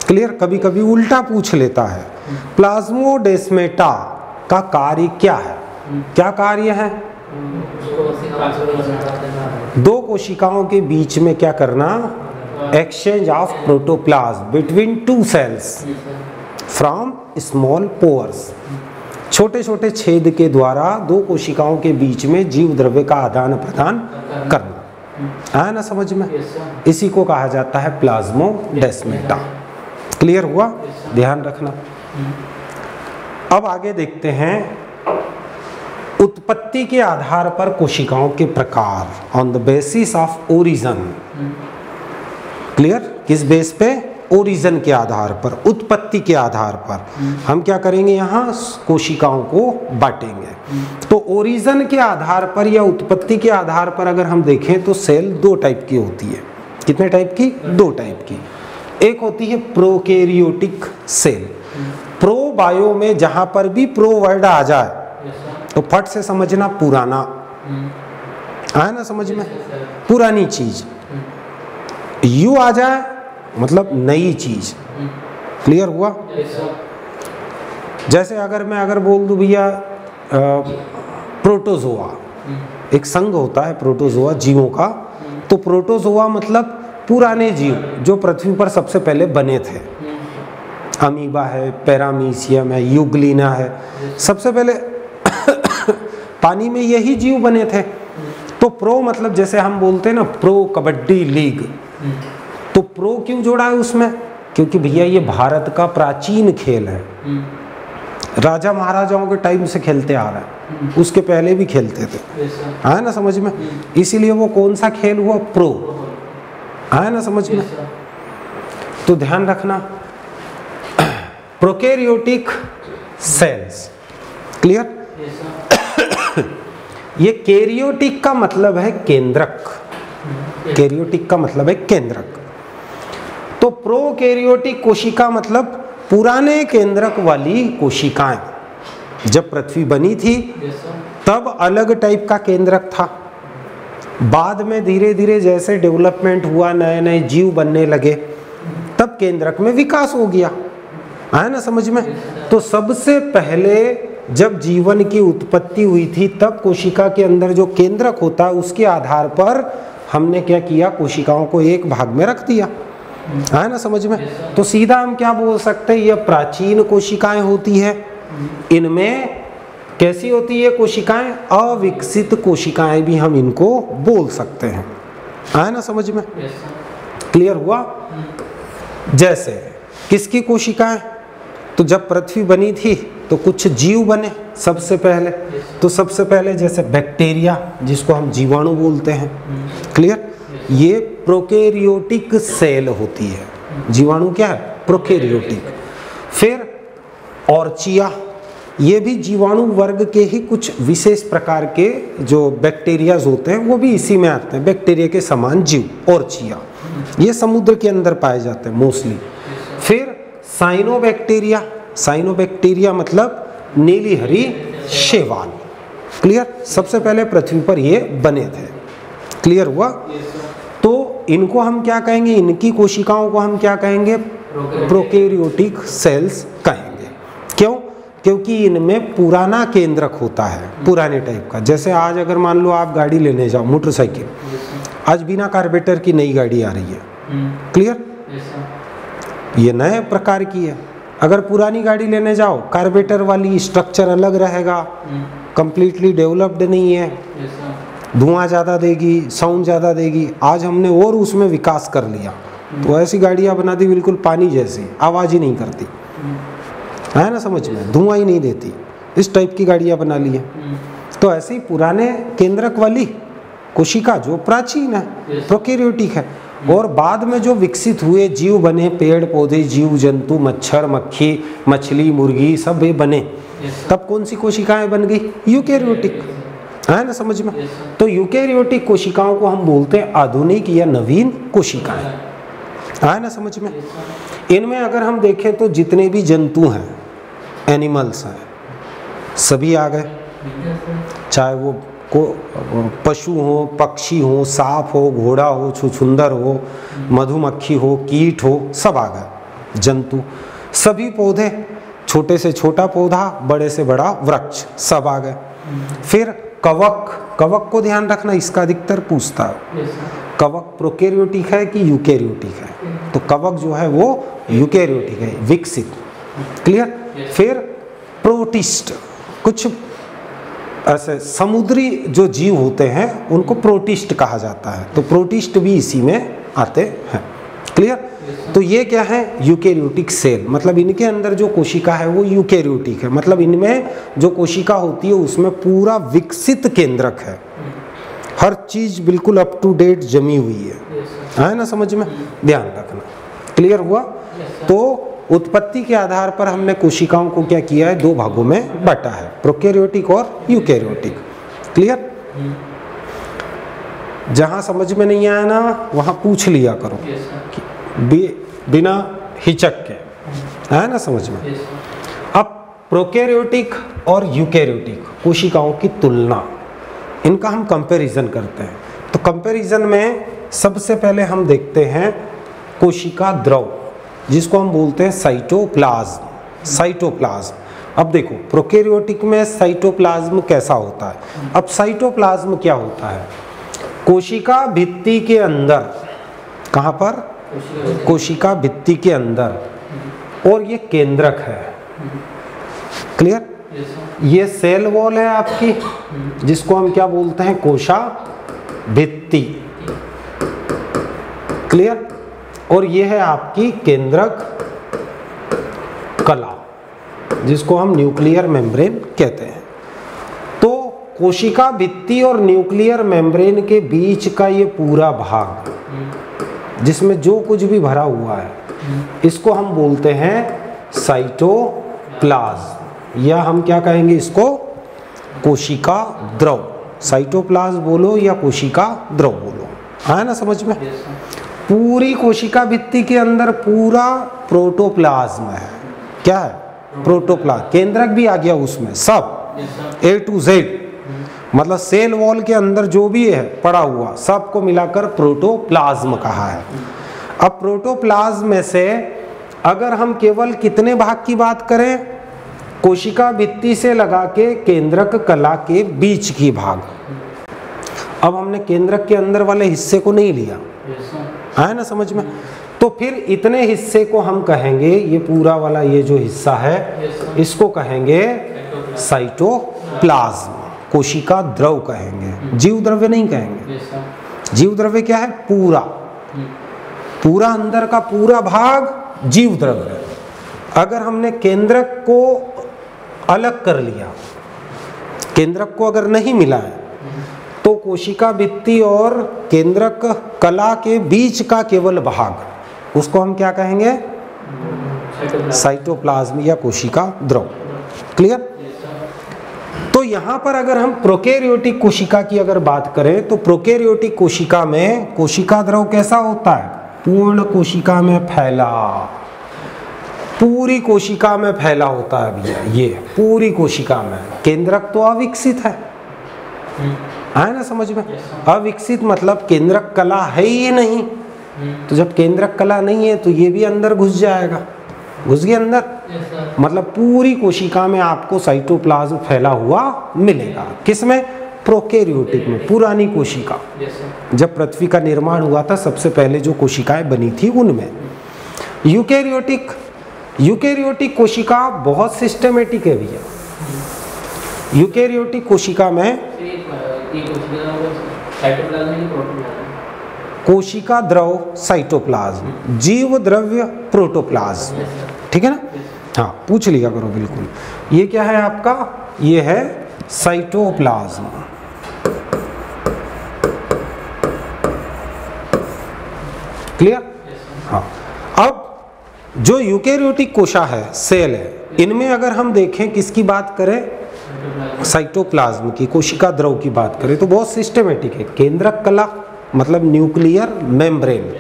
क्लियर? कभी कभी उल्टा पूछ लेता है। प्लाज्मोडेस्मेटा का कार्य क्या है? क्या कार्य है? दो कोशिकाओं के बीच में क्या करना? Exchange of protoplasm between two cells from small pores. छोटे छोटे छेद के द्वारा दो कोशिकाओं के बीच में जीव द्रव्य का आदान प्रदान करना। आया ना समझ में? इसी को कहा जाता है प्लाज्मोडेस्मेटा। क्लियर हुआ? ध्यान रखना। अब आगे देखते हैं उत्पत्ति के आधार पर कोशिकाओं के प्रकार, on the basis of origin. Clear? किस बेस पे? ओरिजिन के आधार पर, उत्पत्ति के आधार पर हम क्या करेंगे? यहाँ कोशिकाओं को बांटेंगे। तो ओरिजिन के आधार पर या उत्पत्ति के आधार पर अगर हम देखें तो सेल दो टाइप की होती है। कितने टाइप की? दो टाइप की। एक होती है प्रोकैरियोटिक सेल। प्रो बायो में जहां पर भी प्रो वर्ड आ जाए तो फट से समझना पुराना। आया ना समझ में? पुरानी चीज। यू आ जाए मतलब नई चीज। क्लियर हुआ? जैसे अगर बोल दूं भैया प्रोटोजोआ, एक संघ होता है प्रोटोजोआ जीवों का, तो प्रोटोजोआ मतलब पुराने जीव जो पृथ्वी पर सबसे पहले बने थे। अमीबा है, पैरामीशियम है, यूग्लिना है, सबसे पहले पानी में यही जीव बने थे। तो प्रो मतलब जैसे हम बोलते हैं ना प्रो कबड्डी लीग, तो प्रो क्यों जोड़ा है उसमें? क्योंकि भैया ये भारत का प्राचीन खेल है, राजा महाराजाओं के टाइम से खेलते आ रहा है, उसके पहले भी खेलते थे। आया ना समझ में? इसीलिए वो कौन सा खेल हुआ? प्रो। आया ना समझ में? तो ध्यान रखना, प्रोकैरियोटिक सेल्स। क्लियर? ये कैरियोटिक का मतलब है केंद्रक। कैरियोटिक का मतलब है केंद्रक। तो प्रोकैरियोटिक कोशिका मतलब पुराने केंद्रक वाली कोशिकाएं। जब पृथ्वी बनी थी तब अलग टाइप का केंद्रक था। बाद में धीरे धीरे जैसे डेवलपमेंट हुआ, नए नए जीव बनने लगे, तब केंद्रक में विकास हो गया। आया ना समझ में? तो सबसे पहले जब जीवन की उत्पत्ति हुई थी तब कोशिका के अंदर जो केंद्रक होता है उसके आधार पर हमने क्या किया? कोशिकाओं को एक भाग में रख दिया। आया ना समझ में? तो सीधा हम क्या बोल सकते हैं? ये प्राचीन कोशिकाएं होती है। इनमें कैसी होती है कोशिकाएं? अविकसित कोशिकाएं भी हम इनको बोल सकते हैं। आया ना समझ में? क्लियर हुआ? जैसे किसकी कोशिकाएं? तो जब पृथ्वी बनी थी तो कुछ जीव बने सबसे पहले। तो सबसे पहले जैसे बैक्टीरिया, जिसको हम जीवाणु बोलते हैं। क्लियर? ये प्रोकैरियोटिक सेल होती है। जीवाणु क्या है? प्रोकैरियोटिक। फिर ऑर्चिया, ये भी जीवाणु वर्ग के ही कुछ विशेष प्रकार के जो बैक्टीरियाज होते हैं वो भी इसी में आते हैं, बैक्टीरिया के समान जीव। ऑर्चिया ये समुद्र के अंदर पाए जाते हैं मोस्टली। फिर साइनोबैक्टीरिया, साइनोबैक्टीरिया मतलब नीली हरी शैवाल। क्लियर? सबसे पहले पृथ्वी पर ये बने थे। क्लियर हुआ? तो इनको हम क्या कहेंगे, इनकी कोशिकाओं को हम क्या कहेंगे, प्रोकैरियोटिक सेल्स कहेंगे। क्यों? क्योंकि इनमें पुराना केंद्रक होता है, पुराने टाइप का। जैसे आज अगर मान लो आप गाड़ी लेने जाओ, मोटरसाइकिल, आज बिना कार्बोरेटर की नई गाड़ी आ रही है, क्लियर, ये नए प्रकार की है। अगर पुरानी गाड़ी लेने जाओ, कार्बोरेटर वाली, स्ट्रक्चर अलग रहेगा, कंप्लीटली डेवलप्ड नहीं है, धुआं ज़्यादा देगी, साउंड ज़्यादा देगी। आज हमने और उसमें विकास कर लिया, तो ऐसी गाड़ियाँ बना दी बिल्कुल पानी जैसी, आवाज़ ही नहीं करती, है ना समझ में, धुआं ही नहीं देती, इस टाइप की गाड़ियाँ बना ली है। तो ऐसे ही पुराने केंद्रक वाली कोशिका जो प्राचीन है, प्रोकैरियोटिक है, और बाद में जो विकसित हुए जीव बने, पेड़ पौधे, जीव जंतु, मच्छर, मक्खी, मछली, मुर्गी, सब ये बने, तब कौन सी कोशिकाएं बन गई, यूकैरियोटिक, है ना समझ में। तो यूकैरियोटिक कोशिकाओं को हम बोलते हैं आधुनिक या नवीन कोशिकाएं, है ना समझ में। इनमें अगर हम देखें तो जितने भी जंतु हैं, एनिमल्स हैं, सभी आ गए, चाहे वो पशु हो, पक्षी हो, सांप हो, घोड़ा हो, छुछुंदर हो, मधुमक्खी हो, कीट हो, सब आ गए जंतु। सभी पौधे, छोटे से छोटा पौधा, बड़े से बड़ा वृक्ष, सब आ गए। फिर कवक, कवक को ध्यान रखना, इसका अधिकतर पूछता है, कवक प्रोकैरियोटिक है कि यूकैरियोटिक है, तो कवक जो है वो यूकैरियोटिक है, विकसित, क्लियर। फिर प्रोटिस्ट, कुछ ऐसे समुद्री जो जीव होते हैं उनको प्रोटिस्ट कहा जाता है, तो प्रोटिस्ट भी इसी में आते हैं, क्लियर। तो ये क्या है, यूकैरियोटिक सेल, मतलब इनके अंदर जो कोशिका है वो यूकैरियोटिक है, मतलब इनमें जो कोशिका होती है उसमें पूरा विकसित केंद्रक है, हर चीज बिल्कुल अप टू डेट जमी हुई है ना समझ में, ध्यान रखना, क्लियर हुआ। तो उत्पत्ति के आधार पर हमने कोशिकाओं को क्या किया है, दो भागों में बांटा है, प्रोकैरियोटिक और यूकैरियोटिक, क्लियर। जहां समझ में नहीं आया ना वहां पूछ लिया करो, बिना हिचक के, है ना समझ में। अब प्रोकैरियोटिक और यूकैरियोटिक कोशिकाओं की तुलना, इनका हम कंपैरिजन करते हैं। तो कंपैरिजन में सबसे पहले हम देखते हैं कोशिका द्रव, जिसको हम बोलते हैं साइटोप्लाज्म, साइटोप्लाज्म। अब देखो प्रोकैरियोटिक में साइटोप्लाज्म कैसा होता है। अब साइटोप्लाज्म क्या होता है, कोशिका भित्ति के अंदर, कहाँ पर, कोशिका भित्ति के अंदर, और ये केंद्रक है, क्लियर। ये सेल वॉल है आपकी, जिसको हम क्या बोलते हैं, कोशा भित्ति, क्लियर। और ये है आपकी केंद्रक कला, जिसको हम न्यूक्लियर मेम्ब्रेन कहते हैं। तो कोशिका भित्ति और न्यूक्लियर मेम्ब्रेन के बीच का ये पूरा भाग, जिसमें जो कुछ भी भरा हुआ है, इसको हम बोलते हैं साइटोप्लाज्म, या हम क्या कहेंगे इसको, कोशिका द्रव। साइटोप्लाज्म बोलो या कोशिका द्रव बोलो, है ना समझ में। पूरी कोशिका भित्ति के अंदर पूरा प्रोटोप्लाज्म है, क्या है, प्रोटोप्लाज्म, केंद्रक भी आ गया उसमें, सब A to Z, मतलब सेल वॉल के अंदर जो भी है पड़ा हुआ, सबको मिलाकर प्रोटोप्लाज्म कहा है। अब प्रोटोप्लाज्म में से अगर हम केवल कितने भाग की बात करें, कोशिका भित्ति से लगा के केंद्रक कला के बीच की भाग। अब हमने केंद्रक के अंदर वाले हिस्से को नहीं लिया, है ना समझ में। तो फिर इतने हिस्से को हम कहेंगे, ये पूरा वाला ये जो हिस्सा है इसको कहेंगे साइटोप्लाज्म, कोशिका द्रव कहेंगे, जीव द्रव्य नहीं कहेंगे। जीव द्रव्य क्या है, पूरा पूरा अंदर का पूरा भाग जीव द्रव्य। अगर हमने केंद्रक को अलग कर लिया, केंद्रक को अगर नहीं मिला है, तो कोशिका भित्ति और केंद्रक कला के बीच का केवल भाग, उसको हम क्या कहेंगे, साइटोप्लाज्म या कोशिका द्रव, क्लियर। तो यहाँ पर अगर हम प्रोकैरियोटिक कोशिका की अगर बात करें, तो प्रोकैरियोटिक कोशिका में कोशिका द्रव कैसा होता है, पूर्ण कोशिका में फैला, पूरी कोशिका में फैला होता है भैया, ये पूरी कोशिका में। केंद्रक तो अविकसित है, आया ना समझ में? अविकसित मतलब केंद्रक कला है ही नहीं, तो जब केंद्रक कला नहीं है तो ये भी अंदर घुस जाएगा, घुस गया अंदर, मतलब पूरी कोशिका में आपको साइटोप्लाज्म फैला हुआ मिलेगा। किसमें? प्रोकैरियोटिक में, पुरानी कोशिका। जब पृथ्वी का निर्माण हुआ था सबसे पहले जो कोशिकाएं बनी थी उनमें। यूकैरियोटिक कोशिका बहुत सिस्टमेटिक है भैया। यूकैरियोटिक कोशिका में कोशिका द्रव साइटोप्लाज्म, जीव द्रव्य प्रोटोप्लाज्म, ठीक है ना? हाँ, पूछ लिया करो बिल्कुल। ये क्या है आपका? ये है साइटोप्लाज्म। क्लियर? हाँ। अब जो यूकैरियोटिक कोशा है, सेल है, इनमें अगर हम देखें किसकी बात करें, साइटोप्लाज्म की, कोशिका द्रव की बात करें तो बहुत सिस्टमेटिक है। केंद्रक कला मतलब न्यूक्लियर मेम्ब्रेन,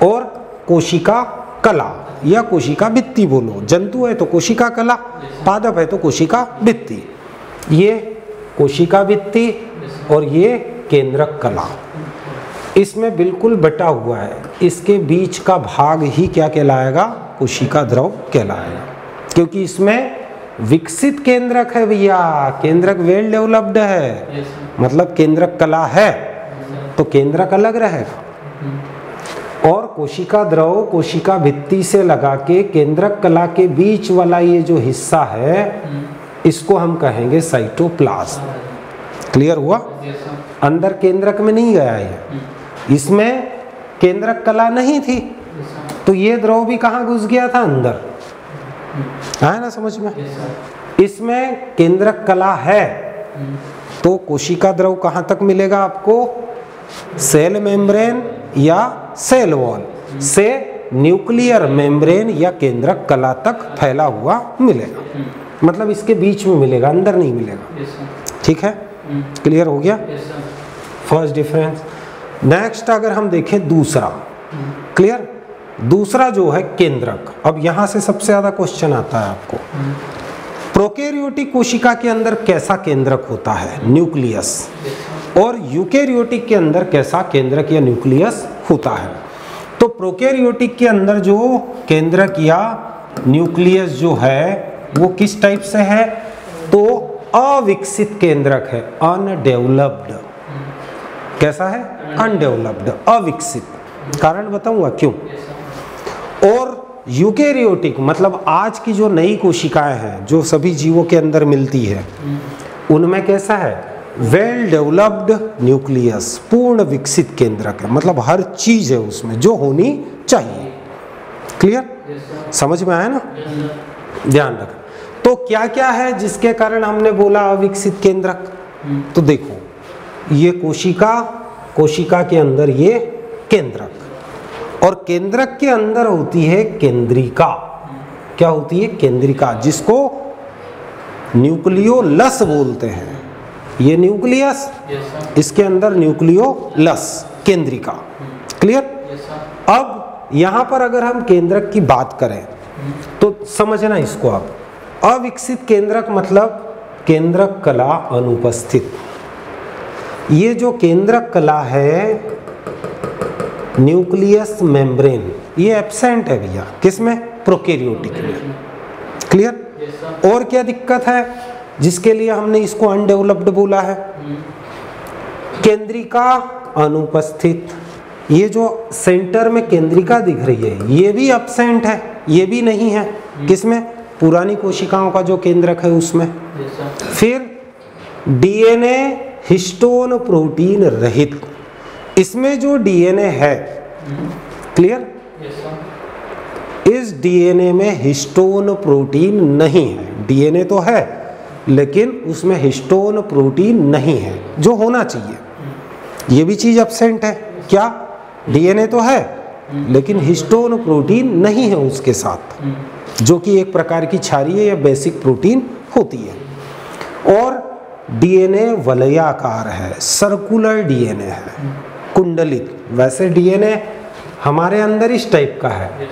और कोशिका कला या कोशिका भित्ति बोलो। जंतु है तो कोशिका कला, पादप है तो कोशिका भित्ति। ये कोशिका भित्ति और ये केंद्रक कला, इसमें बिल्कुल बटा हुआ है। इसके बीच का भाग ही क्या कहलाएगा? कोशिका द्रव कहलाएगा, क्योंकि इसमें विकसित केंद्रक है भैया। केंद्रक वेल डेवलप्ड है, मतलब केंद्रक कला है तो केंद्रक अलग रहेगा। और कोशिका द्रव कोशिका भित्ति से लगा के केंद्रक कला के बीच वाला ये जो हिस्सा है, इसको हम कहेंगे साइटोप्लाज्म। क्लियर हुआ? अंदर केंद्रक में नहीं गया ये, इसमें केंद्रक कला नहीं थी तो ये द्रव भी कहाँ घुस गया था? अंदर। आया ना समझ में? इसमें केंद्रक कला है तो कोशिका द्रव कहाँ तक मिलेगा आपको? सेल मेम्ब्रेन या सेल वॉल से न्यूक्लियर मेम्ब्रेन या केंद्रक कला तक फैला हुआ मिलेगा, मतलब इसके बीच में मिलेगा, अंदर नहीं मिलेगा। ठीक है? क्लियर हो गया? First difference. नेक्स्ट अगर हम देखें दूसरा, क्लियर? दूसरा जो है केंद्रक। अब यहां से सबसे ज्यादा क्वेश्चन आता है आपको, प्रोकैरियोटिक कोशिका के अंदर कैसा केंद्रक होता है? न्यूक्लियस। और यूकैरियोटिक के अंदर कैसा केंद्रक या न्यूक्लियस होता है? तो प्रोकैरियोटिक के अंदर जो केंद्रक या न्यूक्लियस जो है वो किस टाइप से है? तो अविकसित केंद्रक है, अनडेवलप्ड। कैसा है? अनडेवलप्ड, अविकसित। कारण बताऊंगा क्यों। और यूकैरियोटिक मतलब आज की जो नई कोशिकाएं हैं जो सभी जीवों के अंदर मिलती है, उनमें कैसा है? वेल डेवलप्ड न्यूक्लियस, पूर्ण विकसित केंद्रक है, मतलब हर चीज है उसमें जो होनी चाहिए। क्लियर? समझ में आया ना? ध्यान रख। तो क्या क्या है जिसके कारण हमने बोला अविकसित केंद्रक? तो देखो, ये कोशिका के अंदर ये केंद्रक, और केंद्रक के अंदर होती है केंद्रिका। क्या होती है? केंद्रिका, जिसको न्यूक्लियोलस बोलते हैं। ये न्यूक्लियस, इसके अंदर न्यूक्लियोलस, केंद्रिका। क्लियर? अब यहां पर अगर हम केंद्रक की बात करें तो समझना इसको आप। अविकसित केंद्रक मतलब केंद्रक कला अनुपस्थित। ये जो केंद्रक कला है, न्यूक्लियस मेम्ब्रेन, ये एब्सेंट है भैया। किसमें? प्रोकैरियोटिक में। क्लियर? और क्या दिक्कत है जिसके लिए हमने इसको अनडेवलप्ड बोला है? केंद्रिका अनुपस्थित। ये जो सेंटर में केंद्रिका दिख रही है ये भी एब्सेंट है, ये भी नहीं है। किसमें? पुरानी कोशिकाओं का जो केंद्रक है उसमें। फिर डीएनए हिस्टोन प्रोटीन रहित, इसमें जो डीएनए है, क्लियर? इस डीएनए में हिस्टोन प्रोटीन नहीं है। डीएनए तो है लेकिन उसमें हिस्टोन प्रोटीन नहीं है जो होना चाहिए। ये भी चीज एब्सेंट है। क्या? डीएनए तो है लेकिन हिस्टोन प्रोटीन नहीं है उसके साथ, जो कि एक प्रकार की क्षारीय या बेसिक प्रोटीन होती है। और डीएनए वलयाकार है, सर्कुलर डीएनए है, कुंडलित। वैसे डीएनए हमारे अंदर इस टाइप का है,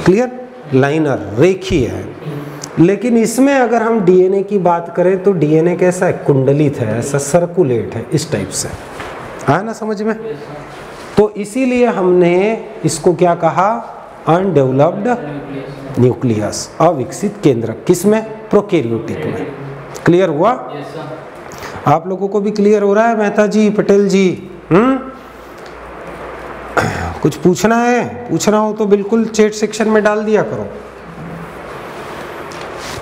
क्लियर? लाइनर, रेखीय है। लेकिन इसमें अगर हम डीएनए की बात करें तो डीएनए कैसा है, कुंडलित है, ऐसा सर्कुलेट है, इस टाइप से। आया ना समझ में? तो इसीलिए हमने इसको क्या कहा, अनडेवलप्ड न्यूक्लियस, अविकसित केंद्रक। किसमें? प्रोकैरियोटिक में। क्लियर हुआ? आप लोगों को भी क्लियर हो रहा है मेहता जी, पटेल जी? कुछ पूछना है? पूछना हो तो बिल्कुल चैट सेक्शन में डाल दिया करो।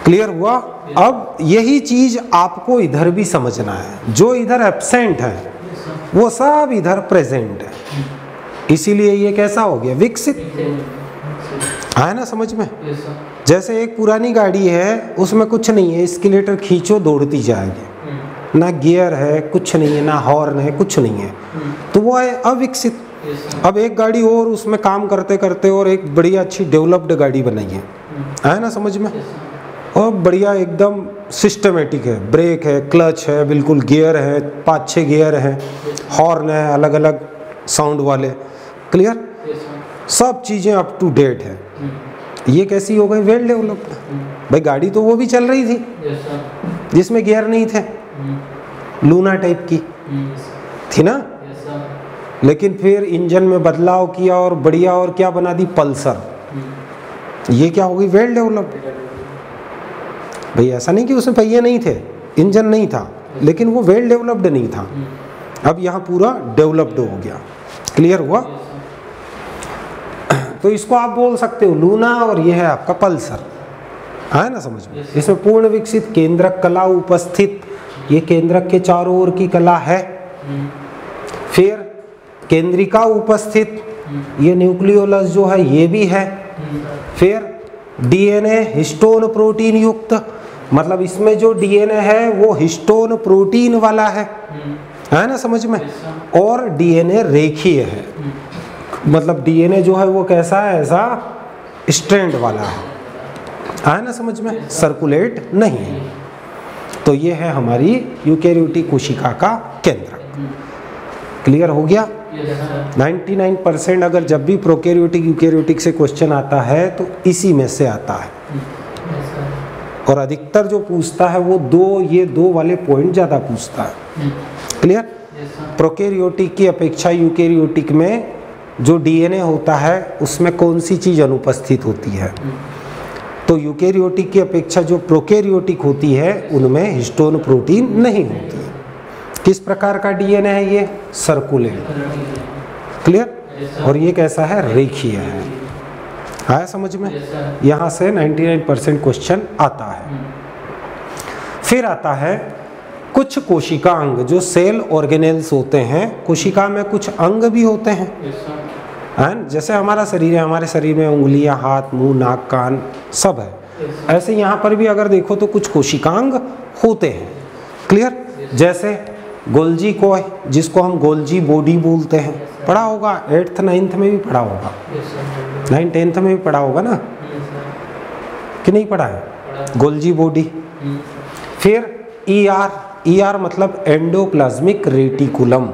क्लियर हुआ? अब यही चीज आपको इधर भी समझना है, जो इधर एब्सेंट है वो सब इधर प्रेजेंट है, इसीलिए ये कैसा हो गया, विकसित। आया ना समझ में? जैसे एक पुरानी गाड़ी है, उसमें कुछ नहीं है, एस्केलेटर खींचो दौड़ती जाएगी, ना गियर है, कुछ नहीं है, ना हॉर्न है, कुछ नहीं है, तो वो है अविकसित। अब एक गाड़ी और उसमें काम करते करते और एक बढ़िया अच्छी डेवलप्ड गाड़ी बनाई है। आया ना समझ में? और बढ़िया एकदम सिस्टमेटिक है, ब्रेक है, क्लच है, बिल्कुल गियर है, 5-6 गियर है, हॉर्न है अलग अलग साउंड वाले। क्लियर? सब चीज़ें अप टू डेट है। ये कैसी हो गई, वेल डेवलप्ड। भाई गाड़ी तो वो भी चल रही थी जिसमें गियर नहीं थे, लूना टाइप की थी ना, लेकिन फिर इंजन में बदलाव किया और बढ़िया और क्या बना दी, पल्सर। ये क्या हो गई, वेल डेवलप्ड। भाई ऐसा नहीं कि उसमें पहिए नहीं थे, इंजन नहीं था, लेकिन वो वेल डेवलप्ड नहीं था। अब यहाँ पूरा डेवलप्ड हो गया। क्लियर हुआ? तो इसको आप बोल सकते हो लूना, और ये है आपका पल्सर। है ना समझ में? इसमें पूर्ण विकसित केंद्रक कला उपस्थित, ये केंद्रक के चारों ओर की कला है। फिर केंद्रिका उपस्थित, ये न्यूक्लियोलस जो है ये भी है। फिर डीएनए हिस्टोन प्रोटीन युक्त, मतलब इसमें जो डीएनए है वो हिस्टोन प्रोटीन वाला है ना समझ में? और डीएनए रेखीय है, मतलब डीएनए जो है वो कैसा है, ऐसा स्ट्रैंड वाला है ना समझ में? सर्कुलेट नहीं है। तो ये है हमारी यूकेरियोटिक कोशिका का केंद्र। क्लियर हो गया? 99% अगर जब भी प्रोकैरियोटिक यूकेरियोटिक से क्वेश्चन आता है तो इसी में से आता है, और अधिकतर जो पूछता है वो ये दो वाले पॉइंट ज़्यादा पूछता है। क्लियर? प्रोकैरियोटिक की अपेक्षा यूकेरियोटिक में जो डीएनए होता है उसमें कौन सी चीज़ अनुपस्थित होती है, तो यूकेरियोटिक की अपेक्षा जो प्रोकैरियोटिक होती है उनमें हिस्टोन प्रोटीन नहीं होती है। किस प्रकार का डीएनए है ये, सर्कुलेट। क्लियर? और ये कैसा है, रेखीय है। आया समझ में? यहाँ से 99% क्वेश्चन आता है। फिर आता है कुछ कोशिका अंग, जो सेल ऑर्गेनेल्स होते हैं। कोशिका में कुछ अंग भी होते हैं, जैसे हमारा शरीर है, हमारे शरीर में उंगलियां, हाथ, मुंह, नाक, कान सब है। ऐसे यहाँ पर भी अगर देखो तो कुछ कोशिकांग होते हैं। क्लियर? जैसे गोल्जी को, जिसको हम गोल्जी बॉडी बोलते हैं, पढ़ा होगा 8th 9th में भी पढ़ा होगा, 9th 10th में भी पढ़ा होगा ना, कि नहीं पढ़ा है? Golgi body. फिर ER मतलब एंडोप्लाज्मिक रेटिकुलम।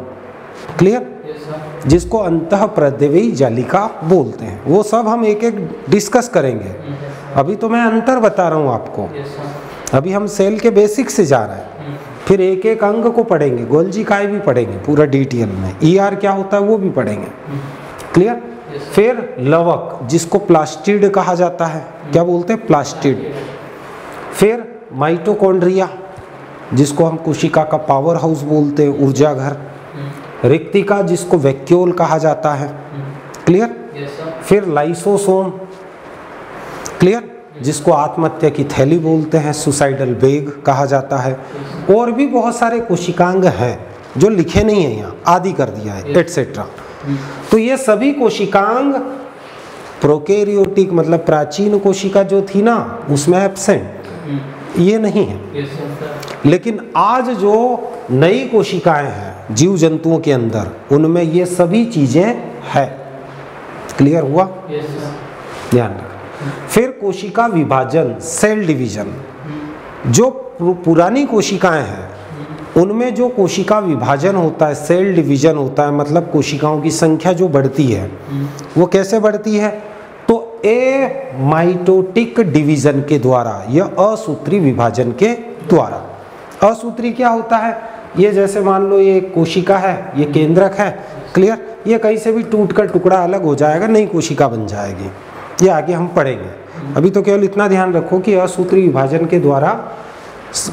क्लियर? जिसको अंतःप्रदेवी जालिका बोलते हैं। वो सब हम एक एक डिस्कस करेंगे। अभी तो मैं अंतर बता रहा हूँ आपको, अभी हम सेल के बेसिक से जा रहे हैं, फिर एक एक अंग को पढ़ेंगे, गोल्जी काय भी पढ़ेंगे पूरा डिटेल में, ER क्या होता है वो भी पढ़ेंगे। क्लियर? फिर लवक, जिसको प्लास्टिड कहा जाता है, क्या बोलते हैं, प्लास्टिड। फिर माइटोकॉन्ड्रिया, जिसको हम कोशिका का पावर हाउस बोलते हैं, ऊर्जा घर। रिक्तिका, जिसको वैक्यूल कहा जाता है। क्लियर? फिर लाइसोसोम। क्लियर? जिसको आत्महत्या की थैली बोलते हैं, सुसाइडल बैग कहा जाता है। और भी बहुत सारे कोशिकांग हैं जो लिखे नहीं है यहाँ, आदि कर दिया है, एटसेट्रा। तो ये सभी कोशिकांग प्रोकैरियोटिक मतलब प्राचीन कोशिका जो थी ना उसमें एब्सेंट, ये नहीं है। लेकिन आज जो नई कोशिकाएं हैं जीव जंतुओं के अंदर, उनमें ये सभी चीजें हैं। क्लियर हुआ? ध्यान रखना। फिर कोशिका विभाजन, सेल डिवीजन। जो पुरानी कोशिकाएं हैं उनमें जो कोशिका विभाजन होता है, सेल डिवीजन होता है, मतलब कोशिकाओं की संख्या जो बढ़ती है वो कैसे बढ़ती है, तो एमाइटोटिक डिवीजन के द्वारा या असूत्री विभाजन के द्वारा। असूत्री क्या होता है? ये जैसे मान लो ये कोशिका है, ये केंद्रक है, क्लियर, ये कहीं से भी टूट कर टुकड़ा अलग हो जाएगा, नई कोशिका बन जाएगी, ये आगे हम पढ़ेंगे। अभी तो केवल इतना ध्यान रखो कि असूत्री विभाजन के द्वारा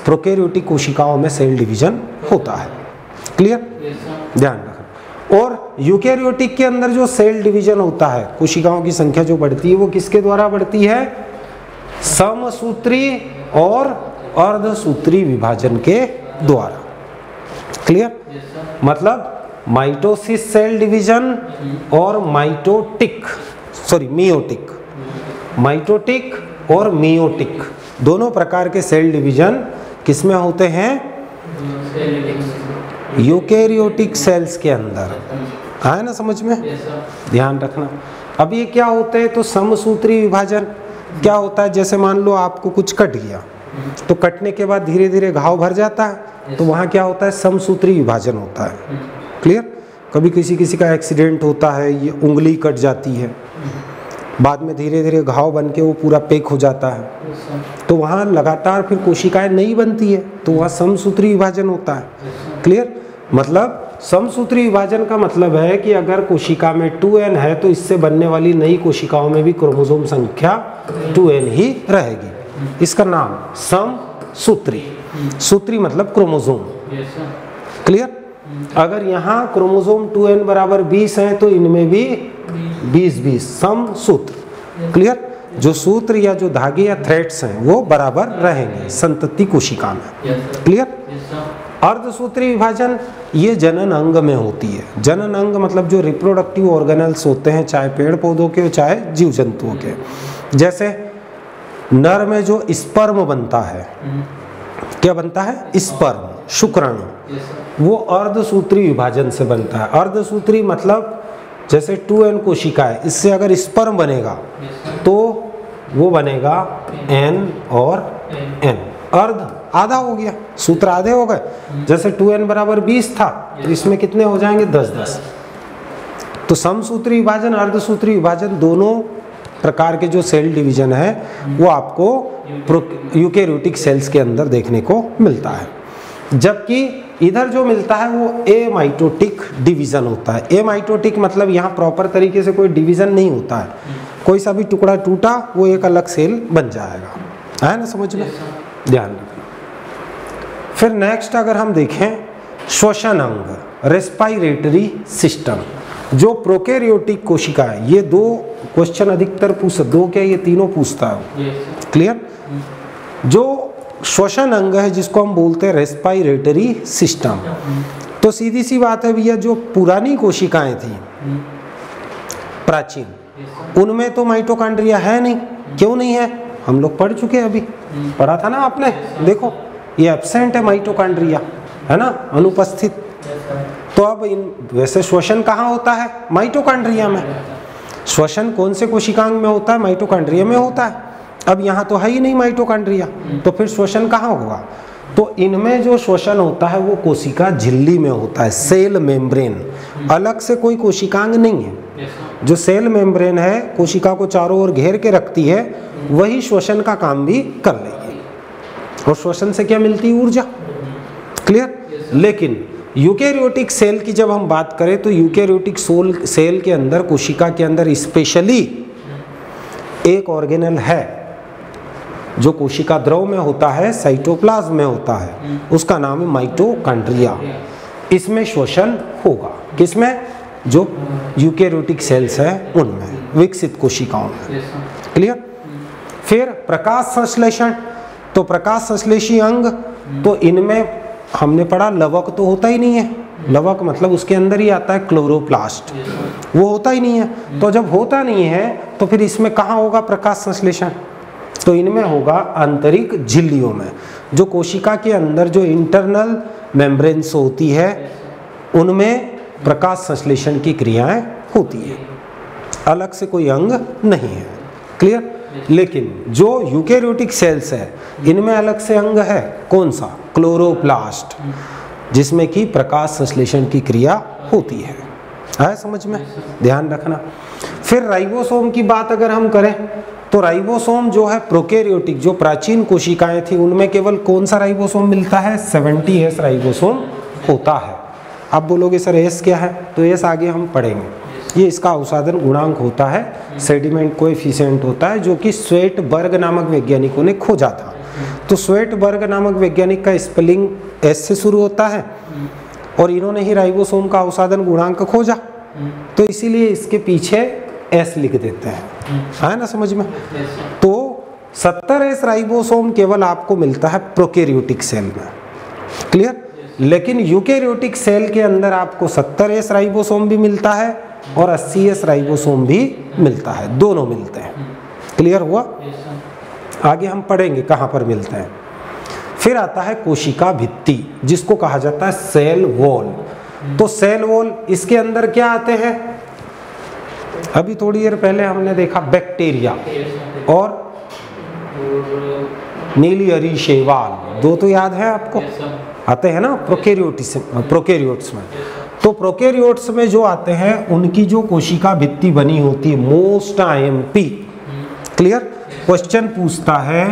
प्रोकैरियोटिक कोशिकाओं में सेल डिवीजन होता है, क्लियर, ध्यान रखना। और यूकैरियोटिक के अंदर जो सेल डिवीजन होता है, कोशिकाओं की संख्या जो बढ़ती है वो किसके द्वारा बढ़ती है? समसूत्री और अर्धसूत्री विभाजन के द्वारा, क्लियर। मतलब माइटोसिस सेल डिवीजन और मियोटिक, माइटोटिक और मियोटिक दोनों प्रकार के सेल डिवीजन किसमें होते हैं? यूकैरियोटिक सेल्स के अंदर। आया ना समझ में? ध्यान रखना। अब ये क्या होते हैं? तो समसूत्री विभाजन क्या होता है? जैसे मान लो आपको कुछ कट गया, तो कटने के बाद धीरे धीरे घाव भर जाता है, तो वहाँ क्या होता है? समसूत्री विभाजन होता है, क्लियर। कभी किसी का एक्सीडेंट होता है, ये उंगली कट जाती है, बाद में धीरे धीरे घाव बन के वो पूरा पैक हो जाता है, तो वहाँ लगातार फिर कोशिकाएं नहीं बनती है, तो वहाँ समसूत्री विभाजन होता है, क्लियर। मतलब समसूत्री विभाजन का मतलब है कि अगर कोशिका में 2n है तो इससे बनने वाली नई कोशिकाओं में भी क्रोमोसोम संख्या 2n ही रहेगी। इसका नाम समसूत्री, सूत्री मतलब क्रोमोसोम, क्लियर। अगर यहाँ क्रोमोसोम 2n बराबर 20 है तो इनमें भी 20-20 समसूत्र, क्लियर। जो सूत्र या जो धागे या थ्रेड्स हैं वो बराबर रहेंगे संतति कोशिका में, क्लियर। अर्धसूत्री विभाजन ये जनन अंग में होती है। जनन अंग मतलब जो रिप्रोडक्टिव ऑर्गेनल्स होते हैं, चाहे पेड़ पौधों के हो चाहे जीव जंतुओं के। जैसे नर में जो स्पर्म बनता है, क्या बनता है? स्पर्म, शुक्राणु, वो अर्धसूत्री विभाजन से बनता है। अर्धसूत्री मतलब जैसे 2n कोशिका है, इससे अगर स्पर्म बनेगा तो वो बनेगा n और n, अर्ध आधा हो गया, सूत्र आधे हो गए। जैसे 2n बराबर 20 था तो इसमें कितने हो जाएंगे? 10-10। तो समसूत्री विभाजन, अर्धसूत्री विभाजन दोनों प्रकार के जो सेल डिवीजन है वो आपको यूकैरियोटिक सेल्स के अंदर देखने को मिलता है। जबकि इधर जो मिलता है वो एमाइटोटिक डिवीजन होता है। एमाइटोटिक मतलब यहाँ प्रॉपर तरीके से कोई डिवीजन नहीं होता है, कोई सा भी टुकड़ा टूटा वो एक अलग सेल बन जाएगा। है ना समझ में? ध्यान रखना। फिर नेक्स्ट अगर हम देखें श्वसन अंग, रेस्पिरेटरी सिस्टम, जो प्रोकैरियोटिक कोशिका है, ये दो क्वेश्चन अधिकतर दो क्या ये तीनों पूछता है, क्लियर। जो श्वसन अंग है जिसको हम बोलते हैं रेस्पिरेटरी सिस्टम, तो सीधी सी बात है भैया, जो पुरानी कोशिकाएं थी प्राचीन, उनमें तो माइटोकॉन्ड्रिया है नहीं। क्यों नहीं है? हम लोग पढ़ चुके हैं, अभी पढ़ा था ना आपने, देखो ये एब्सेंट है माइटोकॉन्ड्रिया, है ना, अनुपस्थित। तो अब वैसे श्वसन कहाँ होता है? माइटोकॉन्ड्रिया में। श्वसन कौन से कोशिकांग में होता है? माइटोकॉन्ड्रिया में होता है। अब यहाँ तो है ही नहीं माइटोकॉन्ड्रिया, तो फिर श्वसन कहाँ होगा? तो इनमें जो श्वसन होता है वो कोशिका झिल्ली में होता है, सेल मेम्ब्रेन, अलग से कोई कोशिकांग नहीं है। जो सेल मेम्ब्रेन है कोशिका को चारों ओर घेर के रखती है, वही श्वसन का काम भी कर लेगी। और श्वसन से क्या मिलती है? ऊर्जा, क्लियर। लेकिन यूकैरियोटिक सेल की जब हम बात करें तो यूकैरियोटिक सेल के अंदर, कोशिका के अंदर स्पेशली एक ऑर्गेनल है जो कोशिका द्रव में होता है, साइटोप्लाज्म में होता है, उसका नाम है माइटोकॉन्ड्रिया। इसमें श्वसन होगा, किसमें? जो यूकैरियोटिक सेल्स है उनमें, विकसित कोशिकाओं में, क्लियर। फिर प्रकाश संश्लेषण, तो प्रकाश संश्लेषी अंग, तो इनमें हमने पढ़ा लवक तो होता ही नहीं है। लवक मतलब उसके अंदर ही आता है क्लोरोप्लास्ट, वो होता ही नहीं है। तो जब होता नहीं है तो फिर इसमें कहाँ होगा प्रकाश संश्लेषण? तो इनमें होगा आंतरिक झिल्लियों में। जो कोशिका के अंदर जो इंटरनल मेम्ब्रेन्स होती है उनमें प्रकाश संश्लेषण की क्रियाएं होती है, अलग से कोई अंग नहीं है, क्लियर। लेकिन जो यूकैरियोटिक सेल्स है इनमें अलग से अंग है, कौन सा? क्लोरोप्लास्ट, जिसमें कि प्रकाश संश्लेषण की क्रिया होती है। आया समझ में? ध्यान रखना। फिर राइबोसोम की बात अगर हम करें तो राइबोसोम जो है प्रोकैरियोटिक, जो प्राचीन कोशिकाएं थी उनमें केवल कौन सा राइबोसोम मिलता है? 70S राइबोसोम होता है। आप बोलोगे सर एस क्या है? तो एस आगे हम पढ़ेंगे। ये इसका अवसादन गुणांक होता है, सेडिमेंट कोएफिशिएंट होता है, जो कि स्वेटबर्ग नामक वैज्ञानिकों ने खोजा था। तो स्वेटबर्ग नामक वैज्ञानिक का स्पेलिंग एस से शुरू होता है और इन्होंने ही राइबोसोम का अवसादन गुणांक खोजा, तो इसीलिए इसके पीछे एस लिख देते हैं। है ना समझ में? तो 70S राइबोसोम केवल आपको मिलता है प्रोकैरियोटिक सेल में। क्लियर? लेकिन यूकैरियोटिक सेल के अंदर आपको 70S राइबोसोम भी मिलता है और 80S राइबोसोम भी मिलता है, दोनों मिलते हैं। क्लियर हुआ? आगे हम पढ़ेंगे कहाँ पर मिलते हैं। फिर आता है कोशिका भित्ति, जिसको कहा जाता है सेल वॉल। तो सेल वॉल, इसके अंदर क्या आते हैं? अभी थोड़ी देर पहले हमने देखा बैक्टीरिया और नीली हरी शैवाल, दो तो याद है आपको, आते हैं ना प्रोकैरियोट्स में। तो प्रोकैरियोट्स में जो आते हैं उनकी जो कोशिका भित्ति बनी होती है, मोस्ट IMP क्लियर क्वेश्चन पूछता है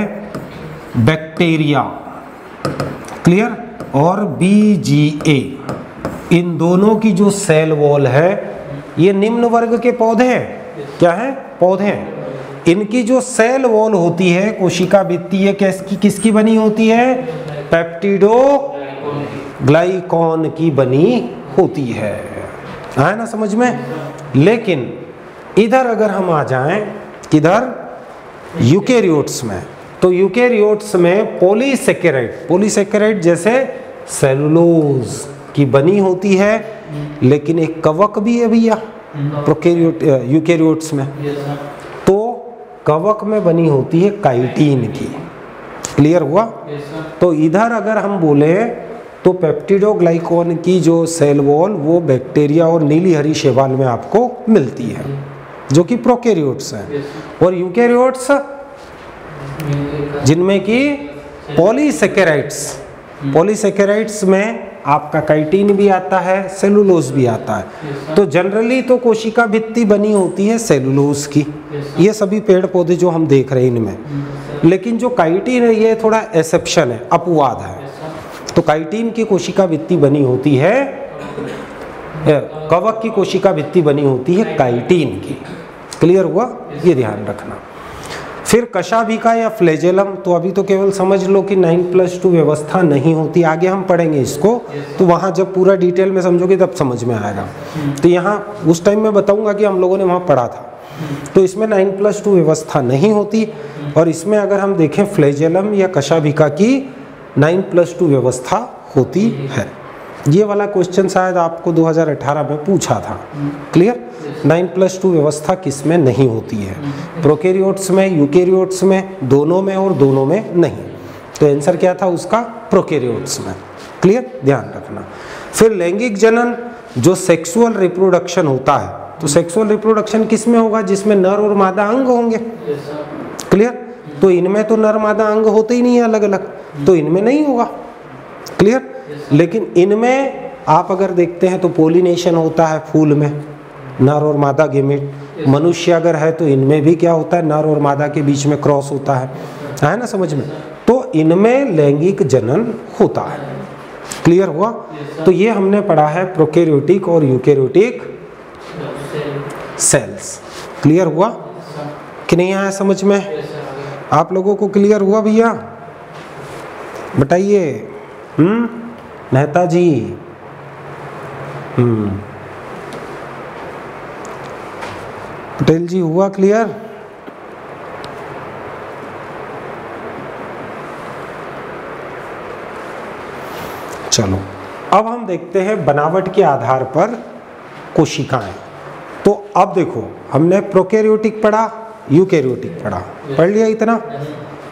बैक्टीरिया, क्लियर, और BGA, इन दोनों की जो सेल वॉल है, ये निम्न वर्ग के पौधे हैं। क्या है? पौधे हैं। इनकी जो सेल वॉल होती है कोशिका भित्ति, ये किसकी बनी होती है? पेप्टिडो ग्लाइकॉन की बनी होती है ना समझ में? लेकिन इधर अगर हम आ जाएं, किधर? यूकैरियोट्स में, तो यूकैरियोट्स में पॉलीसेकेराइड जैसे सेलुलोज की बनी होती है, लेकिन एक कवक भी है भैया यूकैरियोट्स में। तो कवक में बनी होती है काइटिन की। क्लियर हुआ? तो इधर अगर हम बोले तो पेप्टिडोग्लाइकॉन की जो सेल वॉल वो बैक्टीरिया और नीली हरी शैवाल में आपको मिलती है, जो कि प्रोकैरियोट्स हैं। और यूकैरियोट्स जिनमें कि पॉलीसेकेराइड्स में आपका काइटिन भी आता है, सेलुलोज भी आता है। तो जनरली तो कोशिका भित्ति बनी होती है सेलुलोज की, ये सभी पेड़ पौधे जो हम देख रहे हैं इनमें। लेकिन जो काइटिन है ये थोड़ा एक्सेप्शन है, अपवाद है। तो काइटिन की कोशिका भित्ति बनी होती है, कवक की कोशिका भित्ति बनी होती है काइटिन की। क्लियर हुआ? ये ध्यान रखना। फिर कशाभिका या फ्लैजेलम, तो अभी तो केवल समझ लो कि 9+2 व्यवस्था नहीं होती, आगे हम पढ़ेंगे इसको, तो वहाँ जब पूरा डिटेल में समझोगे तब समझ में आएगा। तो यहाँ उस टाइम में बताऊंगा कि हम लोगों ने वहाँ पढ़ा था। तो इसमें 9+2 व्यवस्था नहीं होती, और इसमें अगर हम देखें फ्लैजेलम या कशाभिका की 9+2 व्यवस्था होती है। ये वाला क्वेश्चन शायद आपको 2018 में पूछा था। क्लियर? 9+2 व्यवस्था किस में नहीं होती है? प्रोकैरियोट्स में, यूकैरियोट्स में, दोनों में और दोनों में नहीं। तो आंसर क्या था उसका? प्रोकैरियोट्स में। क्लियर? ध्यान रखना। फिर लैंगिक जनन, जो सेक्सुअल रिप्रोडक्शन होता है, तो सेक्सुअल रिप्रोडक्शन किस में होगा? जिसमें नर और मादा अंग होंगे। क्लियर? तो इनमें तो नर मादा अंग होते ही नहीं है अलग अलग, तो इनमें नहीं होगा। क्लियर? लेकिन इनमें आप अगर देखते हैं तो पोलिनेशन होता है फूल में, नर और मादा गेमेट। मनुष्य अगर है तो इनमें भी क्या होता है? नर और मादा के बीच में क्रॉस होता है ना समझ में? तो इनमें लैंगिक जनन होता है। क्लियर हुआ? तो ये हमने पढ़ा है प्रोकैरियोटिक और यूकैरियोटिक सेल्स। क्लियर हुआ कि नहीं आया समझ में? आप लोगों को क्लियर हुआ भैया? बताइए। मेहता जी। पटेल जी, हुआ क्लियर? चलो अब हम देखते हैं बनावट के आधार पर कोशिकाएं। तो अब देखो, हमने प्रोकैरियोटिक पढ़ा, यूकैरियोटिक पढ़ा, पढ़ लिया इतना।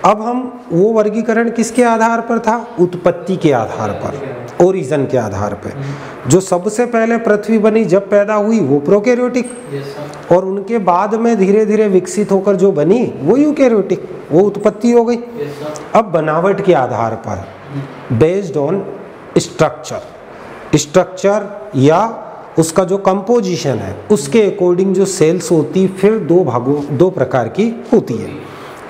अब हम वो वर्गीकरण किसके आधार पर था? उत्पत्ति के आधार पर, ओरिजिन के आधार पर। जो सबसे पहले पृथ्वी बनी, जब पैदा हुई, वो प्रोकैरियोटिक, और उनके बाद में धीरे धीरे विकसित होकर जो बनी वो यूकैरियोटिक, वो उत्पत्ति हो गई। अब बनावट के आधार पर, बेस्ड ऑन स्ट्रक्चर या उसका जो कंपोजिशन है उसके अकॉर्डिंग जो सेल्स होती फिर दो प्रकार की होती है,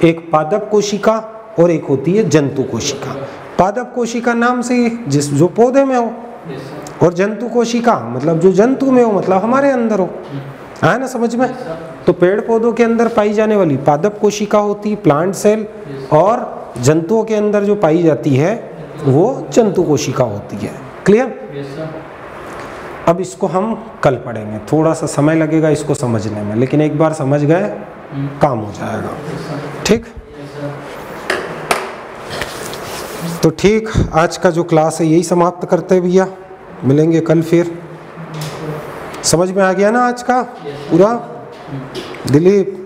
एक पादप कोशिका और एक होती है जंतु कोशिका। पादप कोशिका नाम से जो पौधे में हो, और जंतु कोशिका मतलब जो जंतु में हो, मतलब हमारे अंदर हो। आया ना समझ में? तो पेड़ पौधों के अंदर पाई जाने वाली पादप कोशिका होती प्लांट सेल, और जंतुओं के अंदर जो पाई जाती है वो जंतु कोशिका होती है। क्लियर? अब इसको हम कल पढ़ेंगे, थोड़ा सा समय लगेगा इसको समझने में, लेकिन एक बार समझ गए काम हो जाएगा। ठीक? तो ठीक, आज का जो क्लास है यही समाप्त करते हैं भैया, मिलेंगे कल फिर। समझ में आ गया ना आज का पूरा? दिलीप